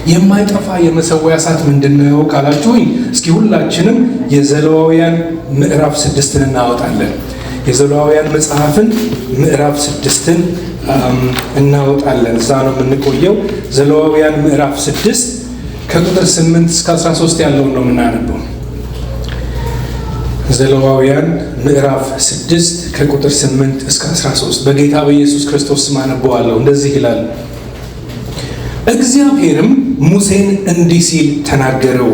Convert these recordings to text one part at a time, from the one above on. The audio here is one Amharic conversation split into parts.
የማይጠፋ የመሠዊያ እሳት ምንድነው ካላችሁኝ፣ እስኪ ሁላችንም የዘሌዋውያን ምዕራፍ 6ን እናወጣለን። የዘሌዋውያን መጽሐፍን ምዕራፍ 6ን እናወጣለን። እዛ ነው የምንቆየው። ዘሌዋውያን ምዕራፍ 6 ከቁጥር 8 እስከ 13 ያለውን ነው የምናነበው። ዘሌዋውያን ምዕራፍ 6 ከቁጥር 8 እስከ 13 በጌታ በኢየሱስ ክርስቶስ ስም አነበዋለሁ። እንደዚህ ይላል። እግዚአብሔርም ሙሴን እንዲህ ሲል ተናገረው፣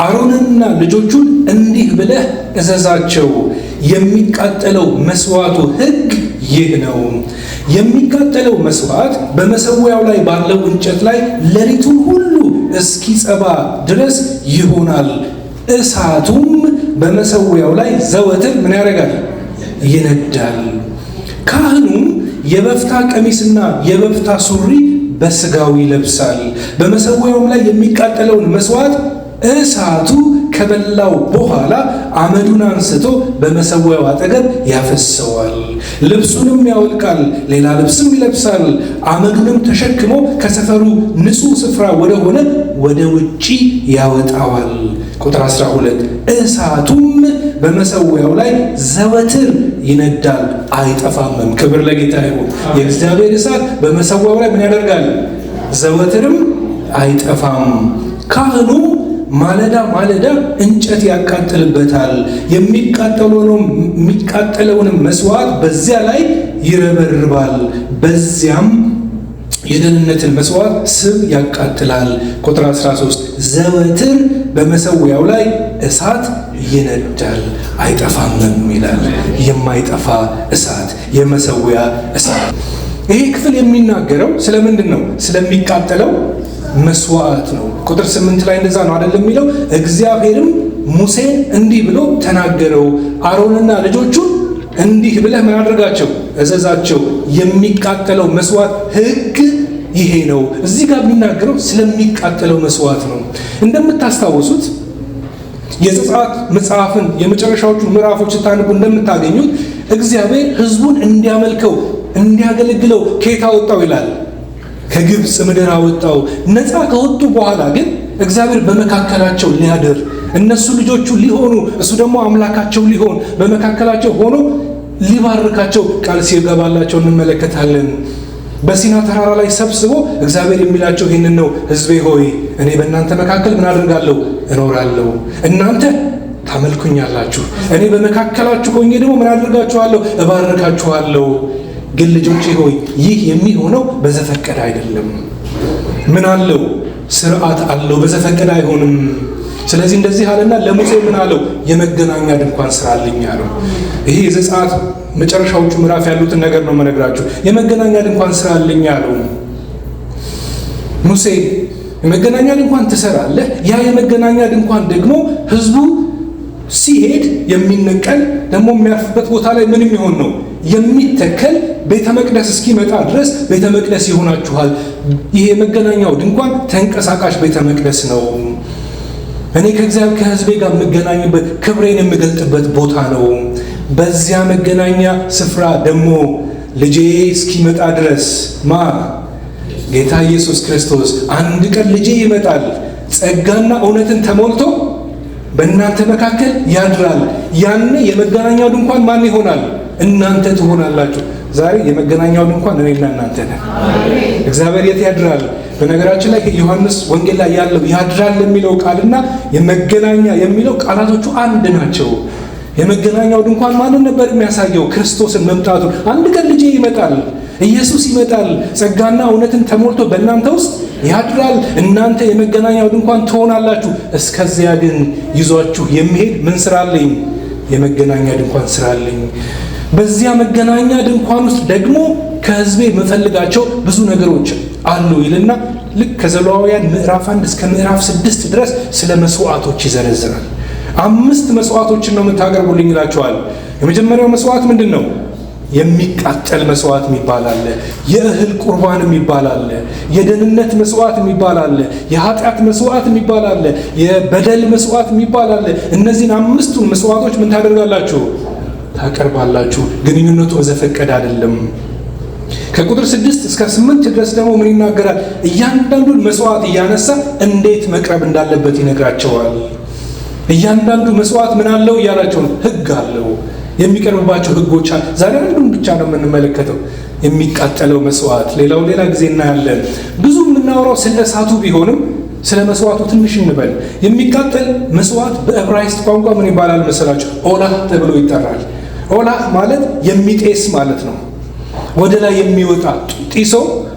አሮንንና ልጆቹን እንዲህ ብለህ እዘዛቸው፣ የሚቃጠለው መስዋዕቱ ሕግ ይህ ነው። የሚቃጠለው መስዋዕት በመሠዊያው ላይ ባለው እንጨት ላይ ሌሊቱን ሁሉ እስኪጸባ ድረስ ይሆናል። እሳቱም በመሠዊያው ላይ ዘወትር ምን ያደርጋል? ይነዳል። ካህኑም የበፍታ ቀሚስና የበፍታ ሱሪ በሥጋው ይለብሳል። በመሠዊያውም ላይ የሚቃጠለውን መስዋዕት እሳቱ ከበላው በኋላ አመዱን አንስቶ በመሠዊያው አጠገብ ያፈሰዋል። ልብሱንም ያወልቃል፣ ሌላ ልብስም ይለብሳል። አመዱንም ተሸክሞ ከሰፈሩ ንጹሕ ስፍራ ወደሆነ ወደ ውጪ ያወጣዋል። ቁጥር 12 እሳቱም በመሠዊያው ላይ ዘወትር ይነዳል አይጠፋምም። ክብር ለጌታ ይሁን። የእግዚአብሔር እሳት በመሠዊያው ላይ ምን ያደርጋል? ዘወትርም አይጠፋም። ካህኑ ማለዳ ማለዳ እንጨት ያቃጥልበታል፣ የሚቃጠለውንም መስዋዕት በዚያ ላይ ይረበርባል። በዚያም የደህንነትን መስዋዕት ስብ ያቃጥላል። ቁጥር 13 ዘወትር በመሠዊያው ላይ እሳት ይነዳል አይጠፋምም ይላል። የማይጠፋ እሳት፣ የመሠዊያ እሳት። ይሄ ክፍል የሚናገረው ስለምንድን ነው? ስለሚቃጠለው መስዋዕት ነው። ቁጥር 8 ላይ እንደዛ ነው አይደለም የሚለው? እግዚአብሔርም ሙሴን እንዲህ ብሎ ተናገረው፣ አሮንና ልጆቹን እንዲህ ብለህ ምን አድርጋቸው? እዘዛቸው፣ የሚቃጠለው መስዋዕት ሕግ ይሄ ነው። እዚህ ጋር የሚናገረው ስለሚቃጠለው መስዋዕት ነው። እንደምታስታውሱት የዘጸአት መጽሐፍን የመጨረሻዎቹ ምዕራፎች ስታነቡ እንደምታገኙት እግዚአብሔር ሕዝቡን እንዲያመልከው እንዲያገለግለው ከየት አወጣው ይላል? ከግብፅ ምድር አወጣው። ነፃ ከወጡ በኋላ ግን እግዚአብሔር በመካከላቸው ሊያድር፣ እነሱ ልጆቹ ሊሆኑ፣ እሱ ደግሞ አምላካቸው ሊሆን በመካከላቸው ሆኖ ሊባርካቸው ቃል ሲገባላቸው እንመለከታለን። በሲና ተራራ ላይ ሰብስቦ እግዚአብሔር የሚላቸው ይህንን ነው። ሕዝቤ ሆይ እኔ በእናንተ መካከል ምን አድርጋለሁ? እኖራለሁ። እናንተ ታመልኩኛላችሁ። እኔ በመካከላችሁ ሆኜ ደግሞ ምን አድርጋችኋለሁ? እባርካችኋለሁ። ግን ልጆቼ ሆይ ይህ የሚሆነው በዘፈቀደ አይደለም። ምን አለው? ስርዓት አለው። በዘፈቀደ አይሆንም። ስለዚህ እንደዚህ አለና ለሙሴ ምን አለው? የመገናኛ ድንኳን ስራልኝ አለው። ይሄ የዘጸአት መጨረሻዎቹ ምዕራፍ ያሉትን ነገር ነው መነግራችሁ። የመገናኛ ድንኳን ስራልኝ አለው። ሙሴ የመገናኛ ድንኳን ትሰራለህ። ያ የመገናኛ ድንኳን ደግሞ ህዝቡ ሲሄድ የሚነቀል ደግሞ የሚያርፍበት ቦታ ላይ ምን የሚሆን ነው? የሚተከል ቤተ መቅደስ እስኪመጣ ድረስ ቤተ መቅደስ ይሆናችኋል። ይሄ የመገናኛው ድንኳን ተንቀሳቃሽ ቤተ መቅደስ ነው። እኔ ከእግዚአብሔር ከህዝቤ ጋር የምገናኝበት ክብሬን የምገልጥበት ቦታ ነው። በዚያ መገናኛ ስፍራ ደግሞ ልጄ እስኪመጣ ድረስ ጌታ ኢየሱስ ክርስቶስ አንድ ቀን ልጄ ይመጣል፣ ጸጋና እውነትን ተሞልቶ በእናንተ መካከል ያድራል። ያኔ የመገናኛው ድንኳን ማን ይሆናል? እናንተ ትሆናላችሁ። ዛሬ የመገናኛው ድንኳን እኔና እናንተ ነን። እግዚአብሔር የት ያድራል? በነገራችን ላይ ዮሐንስ ወንጌል ላይ ያለው ያድራል የሚለው ቃልና የመገናኛ የሚለው ቃላቶቹ አንድ ናቸው። የመገናኛው ድንኳን ማንን ነበር የሚያሳየው? ክርስቶስን መምጣቱን። አንድ ቀን ልጄ ይመጣል፣ ኢየሱስ ይመጣል፣ ጸጋና እውነትን ተሞልቶ በእናንተ ውስጥ ያድራል። እናንተ የመገናኛው ድንኳን ትሆናላችሁ። እስከዚያ ግን ይዟችሁ የሚሄድ ምን ስራልኝ? የመገናኛ ድንኳን ስራልኝ። በዚያ መገናኛ ድንኳን ውስጥ ደግሞ ከህዝቤ የምፈልጋቸው ብዙ ነገሮች አሉ ይልና ልክ ከዘሌዋውያን ምዕራፍ 1 እስከ ምዕራፍ 6 ድረስ ስለ መስዋዕቶች ይዘረዝራል። 5 መስዋዕቶችን ነው የምታቀርቡልኝ ይላቸዋል። የመጀመሪያው መስዋዕት ምንድን ነው? የሚቃጠል መስዋዕት የሚባል አለ። የእህል ቁርባን የሚባል አለ። የደህንነት መስዋዕት የሚባል አለ። የኃጢአት መስዋዕት የሚባል አለ። የበደል መስዋዕት የሚባል አለ። እነዚህን 5ቱን መስዋዕቶች ምን ታደርጋላችሁ? ታቀርባላችሁ። ግንኙነቱ በዘፈቀደ አይደለም። ከቁጥር 6 እስከ 8 ድረስ ደግሞ ምን ይናገራል? እያንዳንዱን መስዋዕት እያነሳ እንዴት መቅረብ እንዳለበት ይነግራቸዋል። እያንዳንዱ መስዋዕት ምን አለው እያላቸው ነው? ሕግ አለው። የሚቀርብባቸው ሕጎች አሉ። ዛሬ አንዱን ብቻ ነው የምንመለከተው፣ የሚቃጠለው መስዋዕት። ሌላው ሌላ ጊዜ እናያለን። ብዙ የምናወራው ስለ እሳቱ ቢሆንም ስለ መስዋዕቱ ትንሽ እንበል። የሚቃጠል መስዋዕት በዕብራይስጥ ቋንቋ ምን ይባላል መሰላችሁ? ኦላህ ተብሎ ይጠራል። ኦላህ ማለት የሚጤስ ማለት ነው። ወደ ላይ የሚወጣ ጢሶ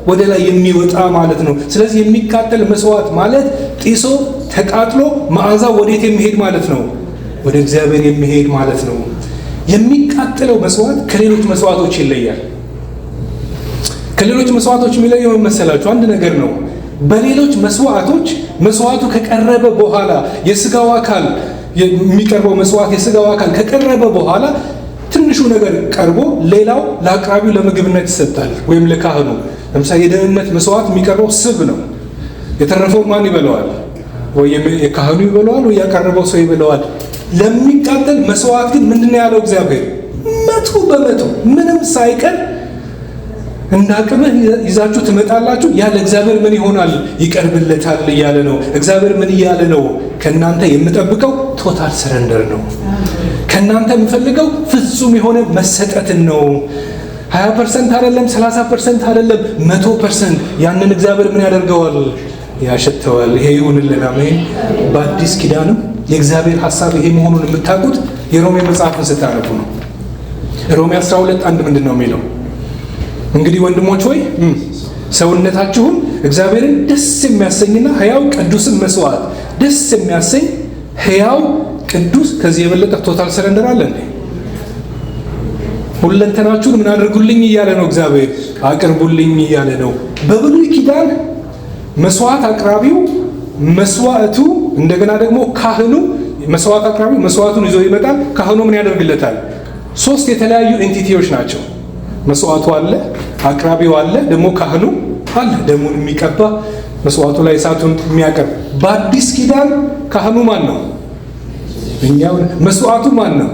ወደ ላይ የሚወጣ ማለት ነው። ስለዚህ የሚቃጠል መስዋዕት ማለት ጢሶ ተቃጥሎ መዓዛው ወዴት የሚሄድ ማለት ነው? ወደ እግዚአብሔር የሚሄድ ማለት ነው። የሚቃጠለው መስዋዕት ከሌሎች መስዋዕቶች ይለያል። ከሌሎች መስዋዕቶች የሚለየው መሰላችሁ? አንድ ነገር ነው። በሌሎች መስዋዕቶች መስዋዕቱ ከቀረበ በኋላ የስጋው አካል የሚቀርበው መስዋዕት የስጋው አካል ከቀረበ በኋላ ትንሹ ነገር ቀርቦ ሌላው ለአቅራቢው ለምግብነት ይሰጣል፣ ወይም ለካህኑ። ለምሳሌ የደህንነት መስዋዕት የሚቀርበው ስብ ነው። የተረፈው ማን ይበለዋል? ወይ የካህኑ ይበለዋል፣ ወይ ያቀረበው ሰው ይበለዋል። ለሚቃጠል መስዋዕት ግን ምንድነው ያለው እግዚአብሔር? 100% ምንም ሳይቀር እንደ አቅምህ ይዛችሁ ትመጣላችሁ። ያለ እግዚአብሔር ምን ይሆናል? ይቀርብለታል እያለ ነው። እግዚአብሔር ምን እያለ ነው? ከእናንተ የምጠብቀው ቶታል ሰረንደር ነው። ከእናንተ የምፈልገው ፍጹም የሆነ መሰጠትን ነው። 20% አይደለም፣ 30% አይደለም፣ 100%። ያንን እግዚአብሔር ምን ያደርገዋል? ያሸተዋል። ይሄ ይሁንልን። አሜን። በአዲስ ኪዳንም የእግዚአብሔር ሐሳብ ይሄ መሆኑን የምታውቁት የሮሜ መጽሐፍን ስታነቡ ነው። ሮሜ 12:1 ምንድን ነው የሚለው? እንግዲህ ወንድሞች ሆይ ሰውነታችሁን እግዚአብሔርን ደስ የሚያሰኝና ሕያው ቅዱስን መስዋዕት፣ ደስ የሚያሰኝ ሕያው ቅዱስ። ከዚህ የበለጠ ቶታል ሰረንደር አለ እንዴ? ሁለንተናችሁን ምን አድርጉልኝ እያለ ነው እግዚአብሔር? አቅርቡልኝ እያለ ነው። በብሉይ ኪዳን መስዋዕት አቅራቢው መስዋዕቱ፣ እንደገና ደግሞ ካህኑ፣ መስዋዕት አቅራቢው መስዋዕቱን ይዞ ይመጣል። ካህኑ ምን ያደርግለታል? 3 የተለያዩ ኤንቲቲዎች ናቸው። መስዋዕቱ አለ፣ አቅራቢው አለ፣ ደግሞ ካህኑ አለ፣ ደሙን የሚቀባ መስዋዕቱ ላይ እሳቱን የሚያቀርብ። በአዲስ ኪዳን ካህኑ ማን ነው? እኛው። መስዋዕቱ ማን ነው?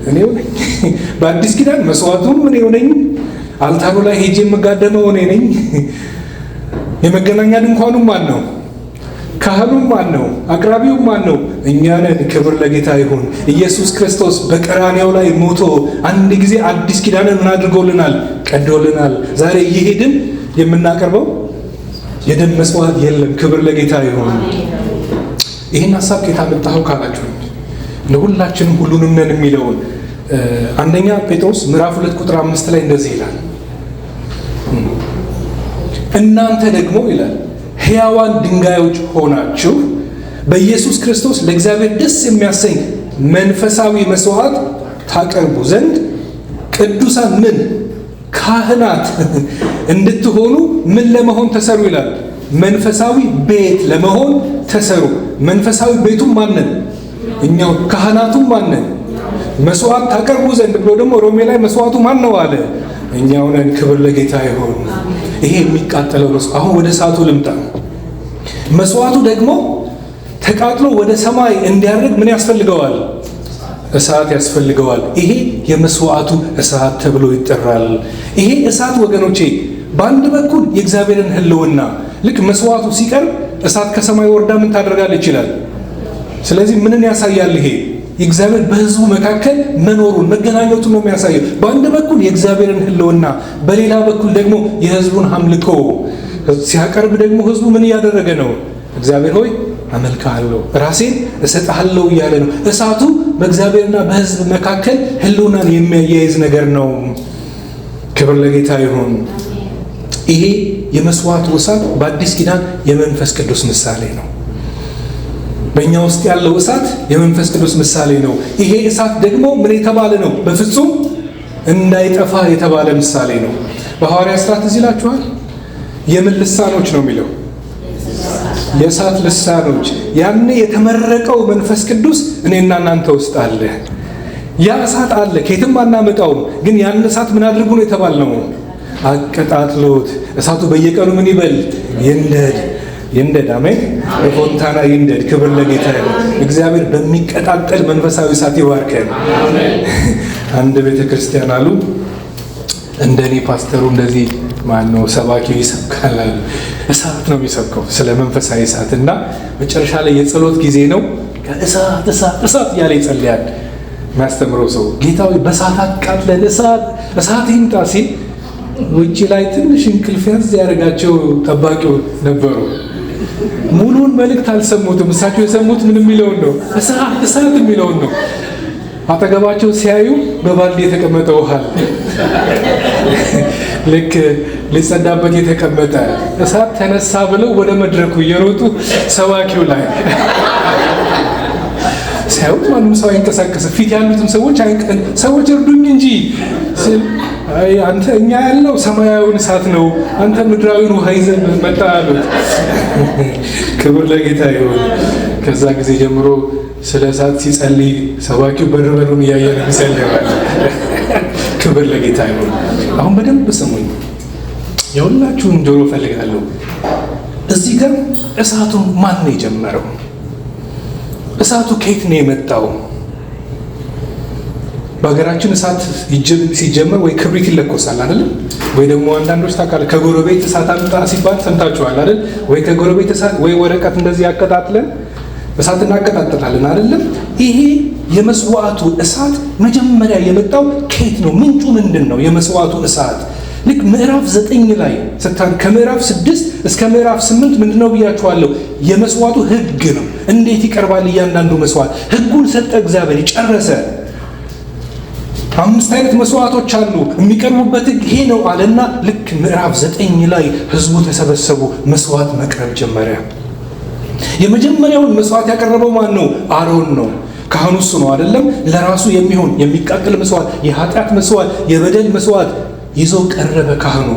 እኔው ነኝ። በአዲስ ኪዳን መስዋዕቱም እኔው ነኝ። አልታሩ ላይ ሄጄ የምጋደመው እኔ ነኝ። የመገናኛ ድንኳኑ ማን ነው? ካህኑ ማን ነው? አቅራቢው ማን ነው? እኛ ነን። ክብር ለጌታ ይሁን። ኢየሱስ ክርስቶስ በቀራንያው ላይ ሞቶ አንድ ጊዜ አዲስ ኪዳንን ምን አድርጎልናል? ቀዶልናል። ዛሬ እየሄድን የምናቀርበው የደም መስዋዕት የለም። ክብር ለጌታ ይሁን። ይህን ሀሳብ ከየት አመጣኸው ካላችሁ ለሁላችንም ሁሉንም ነን የሚለውን አንደኛ ጴጥሮስ ምዕራፍ 2 ቁጥር 5 ላይ እንደዚህ ይላል፣ እናንተ ደግሞ ይላል ሕያዋን ድንጋዮች ሆናችሁ በኢየሱስ ክርስቶስ ለእግዚአብሔር ደስ የሚያሰኝ መንፈሳዊ መስዋዕት ታቀርቡ ዘንድ ቅዱሳን ምን ካህናት እንድትሆኑ ምን ለመሆን ተሰሩ ይላል? መንፈሳዊ ቤት ለመሆን ተሰሩ። መንፈሳዊ ቤቱም ማንን? እኛው። ካህናቱም ማንን? መስዋዕት ታቀርቡ ዘንድ ብሎ ደግሞ ሮሜ ላይ መስዋዕቱ ማን ነው አለ? እኛው ነን። ክብር ለጌታ ይሁን። ይሄ የሚቃጠለው መስዋዕት። አሁን ወደ እሳቱ ልምጣ። መስዋዕቱ ደግሞ ተቃጥሎ ወደ ሰማይ እንዲያርግ ምን ያስፈልገዋል? እሳት ያስፈልገዋል። ይሄ የመስዋዕቱ እሳት ተብሎ ይጠራል። ይሄ እሳት ወገኖቼ በአንድ በኩል የእግዚአብሔርን ሕልውና ልክ መስዋዕቱ ሲቀርብ እሳት ከሰማይ ወርዳ ምን ታደርጋለች ይላል። ስለዚህ ምንን ያሳያል? ይሄ የእግዚአብሔር በሕዝቡ መካከል መኖሩን መገናኘቱን ነው የሚያሳየው። በአንድ በኩል የእግዚአብሔርን ሕልውና፣ በሌላ በኩል ደግሞ የሕዝቡን አምልኮ ሲያቀርብ ደግሞ ሕዝቡ ምን እያደረገ ነው? እግዚአብሔር ሆይ አመልክሃለሁ፣ ራሴን እሰጥሃለሁ እያለ ነው። እሳቱ በእግዚአብሔርና በሕዝብ መካከል ሕልውናን የሚያያይዝ ነገር ነው። ክብር ለጌታ ይሁን። ይሄ የመስዋዕቱ እሳት በአዲስ ኪዳን የመንፈስ ቅዱስ ምሳሌ ነው። በእኛ ውስጥ ያለው እሳት የመንፈስ ቅዱስ ምሳሌ ነው። ይሄ እሳት ደግሞ ምን የተባለ ነው? በፍጹም እንዳይጠፋ የተባለ ምሳሌ ነው። በሐዋርያት ሥራ ትዝ ይላችኋል። የምን ልሳኖች ነው የሚለው? የእሳት ልሳኖች። ያኔ የተመረቀው መንፈስ ቅዱስ እኔና እናንተ ውስጥ አለ። ያ እሳት አለ፣ ከየትም አናመጣውም። ግን ያን እሳት ምን አድርጉ ነው የተባልነው? አቀጣጥሎት። እሳቱ በየቀኑ ምን ይበል? ይንደድ ይንደድ። አሜን። በፎንታና ይንደድ። ክብር ለጌታ ይሁን። እግዚአብሔር በሚቀጣጠል መንፈሳዊ እሳት ይባርከን። አንድ ቤተ ክርስቲያን አሉ እንደኔ ፓስተሩ እንደዚህ ማነው ሰባኪው ይሰብካል፣ እሳት ነው የሚሰብከው ስለ መንፈሳዊ እሳት እና መጨረሻ ላይ የጸሎት ጊዜ ነው። ከእሳት እሳት እሳት እያለ ይጸልያል የሚያስተምረው ሰው። ጌታዊ በእሳት አቃጥለን እሳት ይምጣ ሲል ውጭ ላይ ትንሽ እንቅልፍ ያዝ ያደረጋቸው ጠባቂው ነበሩ። ሙሉውን መልእክት አልሰሙትም። እሳቸው የሰሙት ምን የሚለውን ነው? እሳት የሚለውን ነው። አጠገባቸው ሲያዩ በባልዲ የተቀመጠ ውሃ ልክ ሊጸዳበት የተቀመጠ እሳት ተነሳ ብለው ወደ መድረኩ እየሮጡ ሰባኪው ላይ ሲያዩት ማንም ሰው አይንቀሳቀስ። ፊት ያሉትም ሰዎች እርዱኝ እንጂ አንተ እኛ ያለው ሰማያዊውን እሳት ነው፣ አንተ ምድራዊውን ውሃ ይዘን መጣ አሉት። ክብር ለጌታ ይሁን። ከዛ ጊዜ ጀምሮ ስለ እሳት ሲጸልይ ሰባኪው በሩን እያየ ነው የሚጸልየው። ክብር ለጌታ ይሁን። አሁን በደንብ ስሙኝ፣ የሁላችሁን ጆሮ ፈልጋለሁ። እዚህ ጋር እሳቱን ማን ነው የጀመረው? እሳቱ ከየት ነው የመጣው? በሀገራችን እሳት ሲጀመር ወይ ክብሪት ይለኮሳል አይደል? ወይ ደግሞ አንዳንዶች ታውቃለህ ከጎረቤት እሳት አምጣ ሲባል ሰምታችኋል አይደል? ወይ ከጎረቤት እሳት ወይ ወረቀት እንደዚህ ያቀጣጥለን እሳት እናቀጣጥላለን አይደለም? ይሄ የመስዋዕቱ እሳት መጀመሪያ የመጣው ከየት ነው? ምንጩ ምንድን ነው? የመስዋዕቱ እሳት ልክ ምዕራፍ 9 ላይ ከምዕራፍ 6 እስከ ምዕራፍ 8 ምንድነው ብያችኋለሁ? የመስዋዕቱ ህግ ነው። እንዴት ይቀርባል እያንዳንዱ መስዋዕት? ህጉን ሰጠ እግዚአብሔር፣ ጨረሰ። 5 አይነት መስዋዕቶች አሉ፣ የሚቀርቡበት ህግ ይሄ ነው አለና ልክ ምዕራፍ 9 ላይ ህዝቡ ተሰበሰቡ፣ መስዋዕት መቅረብ ጀመረ። የመጀመሪያውን መስዋዕት ያቀረበው ማን ነው? አሮን ነው። ካህኑ እሱ ነው አይደለም? ለራሱ የሚሆን የሚቃጠል መስዋዕት፣ የኃጢአት መስዋዕት፣ የበደል መስዋዕት ይዞ ቀረበ ካህኑ።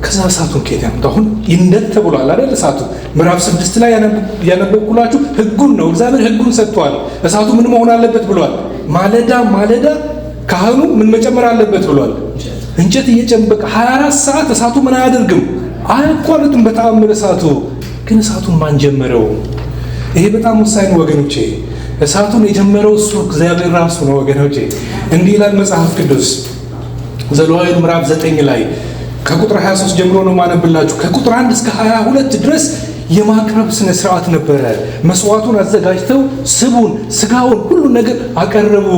ከዛ እሳቱን ከየት ያመጣ? አሁን ይንደድ ተብሏል አይደል? እሳቱ ምዕራፍ 6 ላይ ያነበብኩላችሁ ህጉን ነው። እግዚአብሔር ህጉን ሰጥቷል። እሳቱ ምን መሆን አለበት ብሏል? ማለዳ ካህኑ ምን መጨመር አለበት ብሏል? እንጨት እየጨመቀ 24 ሰዓት እሳቱ ምን አያደርግም? አያቋርጥም በተአምር እሳቱ። ግን እሳቱን ማን ጀመረው? ይሄ በጣም ወሳኝ ነው ወገኖቼ። እሳቱን የጀመረው እሱ እግዚአብሔር ራሱ ነው ወገኖቼ። እንዲህ ይላል መጽሐፍ ቅዱስ ዘሌዋውያን ምዕራፍ 9 ላይ ከቁጥር 23 ጀምሮ ነው ማነብላችሁ። ከቁጥር 1 እስከ 22 ድረስ የማቅረብ ስነ ስርዓት ነበረ። መስዋዕቱን አዘጋጅተው ስቡን፣ ስጋውን፣ ሁሉ ነገር አቀረቡ።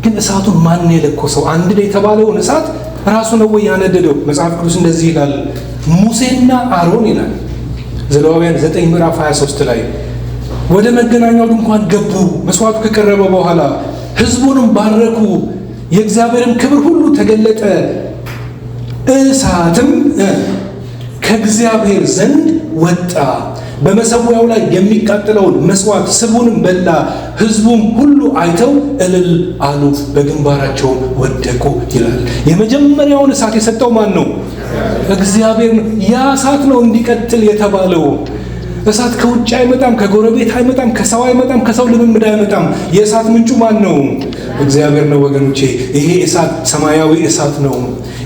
ግን እሳቱን ማን የለኮሰው? አንድ የተባለውን እሳት ራሱ ነው ወይ ያነደደው? መጽሐፍ ቅዱስ እንደዚህ ይላል፣ ሙሴና አሮን ይላል ዘሌዋውያን 9 ምዕራፍ 23 ላይ ወደ መገናኛው ድንኳን ገቡ። መስዋዕቱ ከቀረበ በኋላ ህዝቡንም ባረኩ። የእግዚአብሔርም ክብር ሁሉ ተገለጠ። እሳትም ከእግዚአብሔር ዘንድ ወጣ፣ በመሰዊያው ላይ የሚቃጠለውን መስዋዕት ስቡንም በላ። ህዝቡም ሁሉ አይተው እልል አሉ፣ በግንባራቸውም ወደቁ ይላል። የመጀመሪያውን እሳት የሰጠው ማን ነው? እግዚአብሔር ነው። ያ እሳት ነው እንዲቀጥል የተባለው። እሳት ከውጭ አይመጣም፣ ከጎረቤት አይመጣም፣ ከሰው አይመጣም፣ ከሰው ልምምድ አይመጣም። የእሳት ምንጩ ማን ነው? እግዚአብሔር ነው ወገኖቼ። ይሄ እሳት ሰማያዊ እሳት ነው።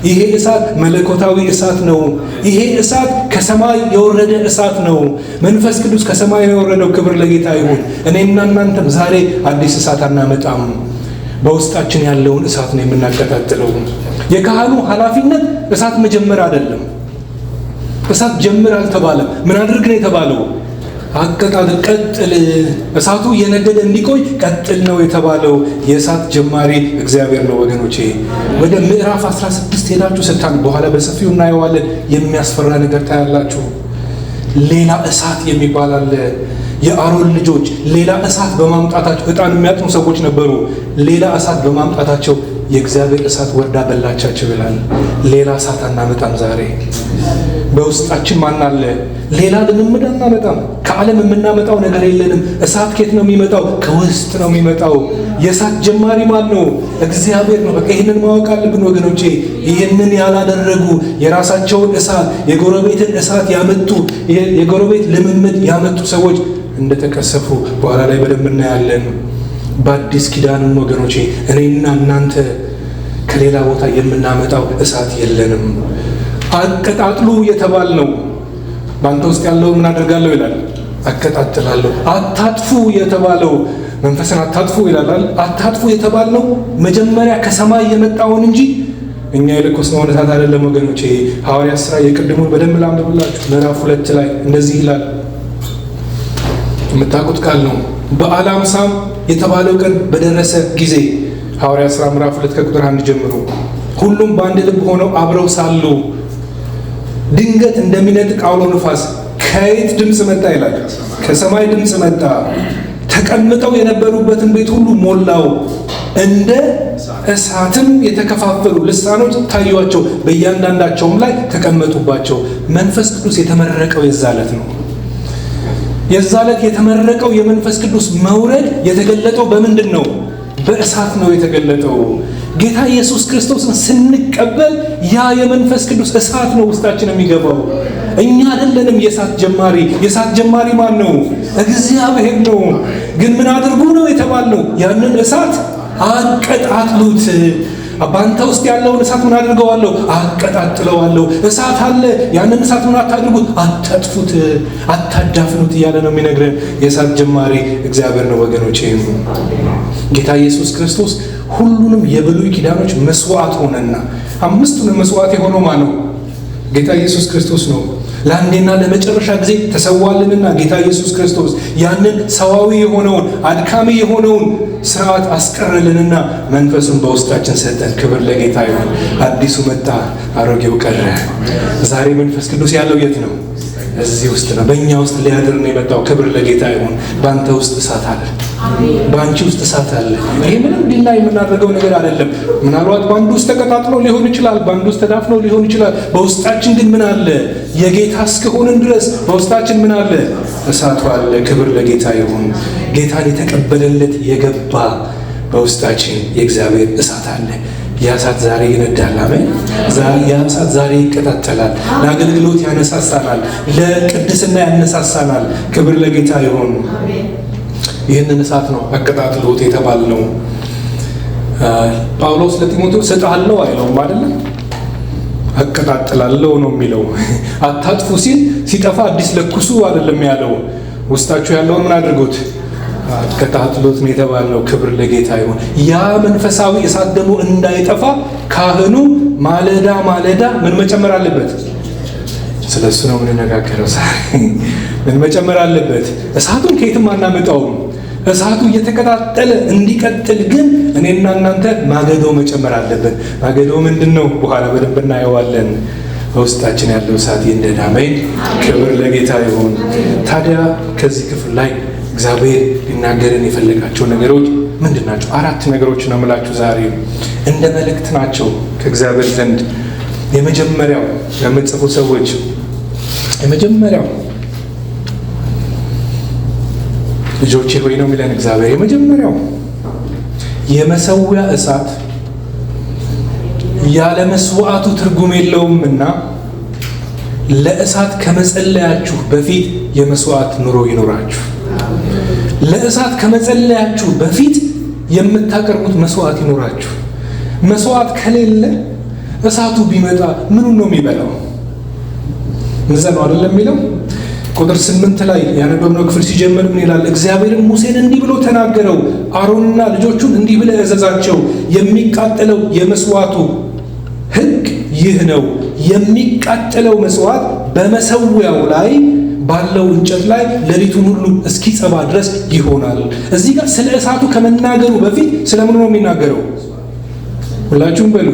ይሄ እሳት መለኮታዊ እሳት ነው። ይሄ እሳት ከሰማይ የወረደ እሳት ነው። መንፈስ ቅዱስ ከሰማይ ነው የወረደው። ክብር ለጌታ ይሁን። እኔና እናንተም ዛሬ አዲስ እሳት አናመጣም። በውስጣችን ያለውን እሳት ነው የምናቀጣጥለው። የካህኑ ኃላፊነት እሳት መጀመር አይደለም። እሳት ጀምር አልተባለም። ምን አድርግ ነው የተባለው? አቀጣጥል፣ ቀጥል። እሳቱ እየነደደ እንዲቆይ ቀጥል ነው የተባለው። የእሳት ጀማሪ እግዚአብሔር ነው ወገኖቼ። ወደ ምዕራፍ 16 ሄዳችሁ ስታን በኋላ በሰፊው እናየዋለን። የሚያስፈራ ነገር ታያላችሁ። ሌላ እሳት የሚባል አለ። የአሮን ልጆች ሌላ እሳት በማምጣታቸው ዕጣን የሚያጥኑ ሰዎች ነበሩ። ሌላ እሳት በማምጣታቸው የእግዚአብሔር እሳት ወርዳ በላቻቸው ይላል። ሌላ እሳት አናመጣም ዛሬ። በውስጣችን ማን አለ? ሌላ ልምምድ አናመጣም። ከዓለም የምናመጣው ነገር የለንም። እሳት ከየት ነው የሚመጣው? ከውስጥ ነው የሚመጣው። የእሳት ጀማሪ ማን ነው? እግዚአብሔር ነው። በቃ ይህንን ማወቅ አለብን ወገኖቼ። ይህንን ያላደረጉ የራሳቸውን እሳት፣ የጎረቤትን እሳት ያመጡ፣ የጎረቤት ልምምድ ያመጡ ሰዎች እንደተቀሰፉ በኋላ ላይ በደንብ እናያለን። በአዲስ ኪዳንም ወገኖቼ እኔና እናንተ ከሌላ ቦታ የምናመጣው እሳት የለንም። አቀጣጥሉ የተባል ነው። በአንተ ውስጥ ያለው ምን አደርጋለሁ ይላል? አቀጣጥላለሁ። አታጥፉ የተባለው መንፈስን አታጥፉ ይላል። አታጥፉ የተባልነው መጀመሪያ ከሰማይ የመጣውን እንጂ እኛ የለኮስነው እሳት አይደለም ወገኖቼ። ሐዋርያት ሥራ የቅድሙን በደንብ ላንብብላችሁ። ምዕራፍ 2 ላይ እንደዚህ ይላል። የምታውቁት ቃል ነው። በዓለ ሃምሳም የተባለው ቀን በደረሰ ጊዜ ሐዋርያት ሥራ ምዕራፍ 2 ከቁጥር 1 ጀምሮ ሁሉም በአንድ ልብ ሆነው አብረው ሳሉ ድንገት እንደሚነጥቅ አውሎ ነፋስ ከየት ድምፅ መጣ ይላል? ከሰማይ ድምፅ መጣ። ተቀምጠው የነበሩበትን ቤት ሁሉ ሞላው። እንደ እሳትም የተከፋፈሉ ልሳኖች ታዩአቸው፣ በእያንዳንዳቸውም ላይ ተቀመጡባቸው። መንፈስ ቅዱስ የተመረቀው የዛ ዕለት ነው። የዛ ዕለት የተመረቀው የመንፈስ ቅዱስ መውረድ የተገለጠው በምንድን ነው? በእሳት ነው የተገለጠው። ጌታ ኢየሱስ ክርስቶስን ስንቀበል ያ የመንፈስ ቅዱስ እሳት ነው ውስጣችን የሚገባው። እኛ አይደለንም የእሳት ጀማሪ። የእሳት ጀማሪ ማን ነው? እግዚአብሔር ነው። ግን ምን አድርጉ ነው የተባልነው? ያንን እሳት አቀጣጥሉት። በአንተ ውስጥ ያለውን እሳት ምን አድርገዋለሁ? አቀጣጥለዋለሁ። እሳት አለ። ያንን እሳት ምን አታድርጉት? አታጥፉት፣ አታዳፍኑት እያለ ነው የሚነግረን። የእሳት ጀማሪ እግዚአብሔር ነው ወገኖቼ። ጌታ ኢየሱስ ክርስቶስ ሁሉንም የብሉይ ኪዳኖች መስዋዕት ሆነና 5ቱንም መስዋዕት የሆነው ማን ነው? ጌታ ኢየሱስ ክርስቶስ ነው። ለአንዴና ለመጨረሻ ጊዜ ተሰዋልንና ጌታ ኢየሱስ ክርስቶስ ያንን ሰዋዊ የሆነውን አድካሚ የሆነውን ስርዓት አስቀረልንና መንፈሱን በውስጣችን ሰጠን። ክብር ለጌታ ይሁን። አዲሱ መጣ፣ አሮጌው ቀረ። ዛሬ መንፈስ ቅዱስ ያለው የት ነው? እዚህ ውስጥ ነው። በእኛ ውስጥ ሊያድር ነው የመጣው። ክብር ለጌታ ይሁን። በአንተ ውስጥ እሳት አለ፣ በአንቺ ውስጥ እሳት አለ። ይሄ ምንም ዲና የምናደርገው ነገር አይደለም። ምናልባት በአንዱ ውስጥ ተቀጣጥሎ ሊሆን ይችላል፣ በአንዱ ውስጥ ተዳፍኖ ሊሆን ይችላል። በውስጣችን ግን ምን አለ? የጌታ እስከሆንን ድረስ በውስጣችን ምን አለ? እሳቱ አለ። ክብር ለጌታ ይሁን። ጌታን የተቀበለለት የገባ በውስጣችን የእግዚአብሔር እሳት አለ። ያ እሳት ዛሬ ይነዳል። አሜን። ያ እሳት ዛሬ ይቀጣጠላል። ለአገልግሎት ያነሳሳናል፣ ለቅድስና ያነሳሳናል። ክብር ለጌታ ይሁን። ይህንን እሳት ነው አቀጣጥሎት የተባልነው። ጳውሎስ ለጢሞቴዎስ እሰጥሃለሁ አይለውም አይደለም፣ አቀጣጥላለሁ ነው የሚለው። አታጥፉ ሲል ሲጠፋ አዲስ ለኩሱ አይደለም ያለው። ውስጣችሁ ያለውን ምን አድርጉት? አቀጣጥሎት ነው የተባልነው። ክብር ለጌታ ይሁን። ያ መንፈሳዊ እሳት ደግሞ እንዳይጠፋ ካህኑ ማለዳ ማለዳ ምን መጨመር አለበት? ስለሱ ነው የምንነጋገረው ዛሬ። ምን መጨመር አለበት? እሳቱን ከየትም አናመጣውም። እሳቱ እየተቀጣጠለ እንዲቀጥል ግን እኔና እናንተ ማገዶ መጨመር አለብን። ማገዶ ምንድን ነው? በኋላ በደንብ እናየዋለን። በውስጣችን ያለው እሳት ይንደድ። አሜን። ክብር ለጌታ ይሁን። ታዲያ ከዚህ ክፍል ላይ እግዚአብሔር ሊናገረን የፈለጋቸው ነገሮች ምንድን ናቸው? 4 ነገሮች ነው የምላችሁ ዛሬ። እንደ መልእክት ናቸው ከእግዚአብሔር ዘንድ። የመጀመሪያው ለምትጽፉ ሰዎች የመጀመሪያው ልጆቼ ሆይ ነው የሚለን እግዚአብሔር። የመጀመሪያው የመሰዊያ እሳት ያለ መስዋዕቱ ትርጉም የለውምና ለእሳት ከመጸለያችሁ በፊት የመስዋዕት ኑሮ ይኖራችሁ። ለእሳት ከመጸለያችሁ በፊት የምታቀርቡት መስዋዕት ይኖራችሁ። መስዋዕት ከሌለ እሳቱ ቢመጣ ምኑን ነው የሚበላው? እዛ ነው አይደለም የሚለው። ቁጥር 8 ላይ ያነበብነው ክፍል ሲጀምር ምን ይላል? እግዚአብሔርም ሙሴን እንዲህ ብሎ ተናገረው፣ አሮንና ልጆቹን እንዲህ ብለህ እዘዛቸው፣ የሚቃጠለው የመስዋዕቱ ሕግ ይህ ነው፣ የሚቃጠለው መስዋዕት በመሰዊያው ላይ ባለው እንጨት ላይ ሌሊቱን ሁሉ እስኪጸባ ድረስ ይሆናል። እዚህ ጋር ስለ እሳቱ ከመናገሩ በፊት ስለምን ነው የሚናገረው? ሁላችሁም በሉ።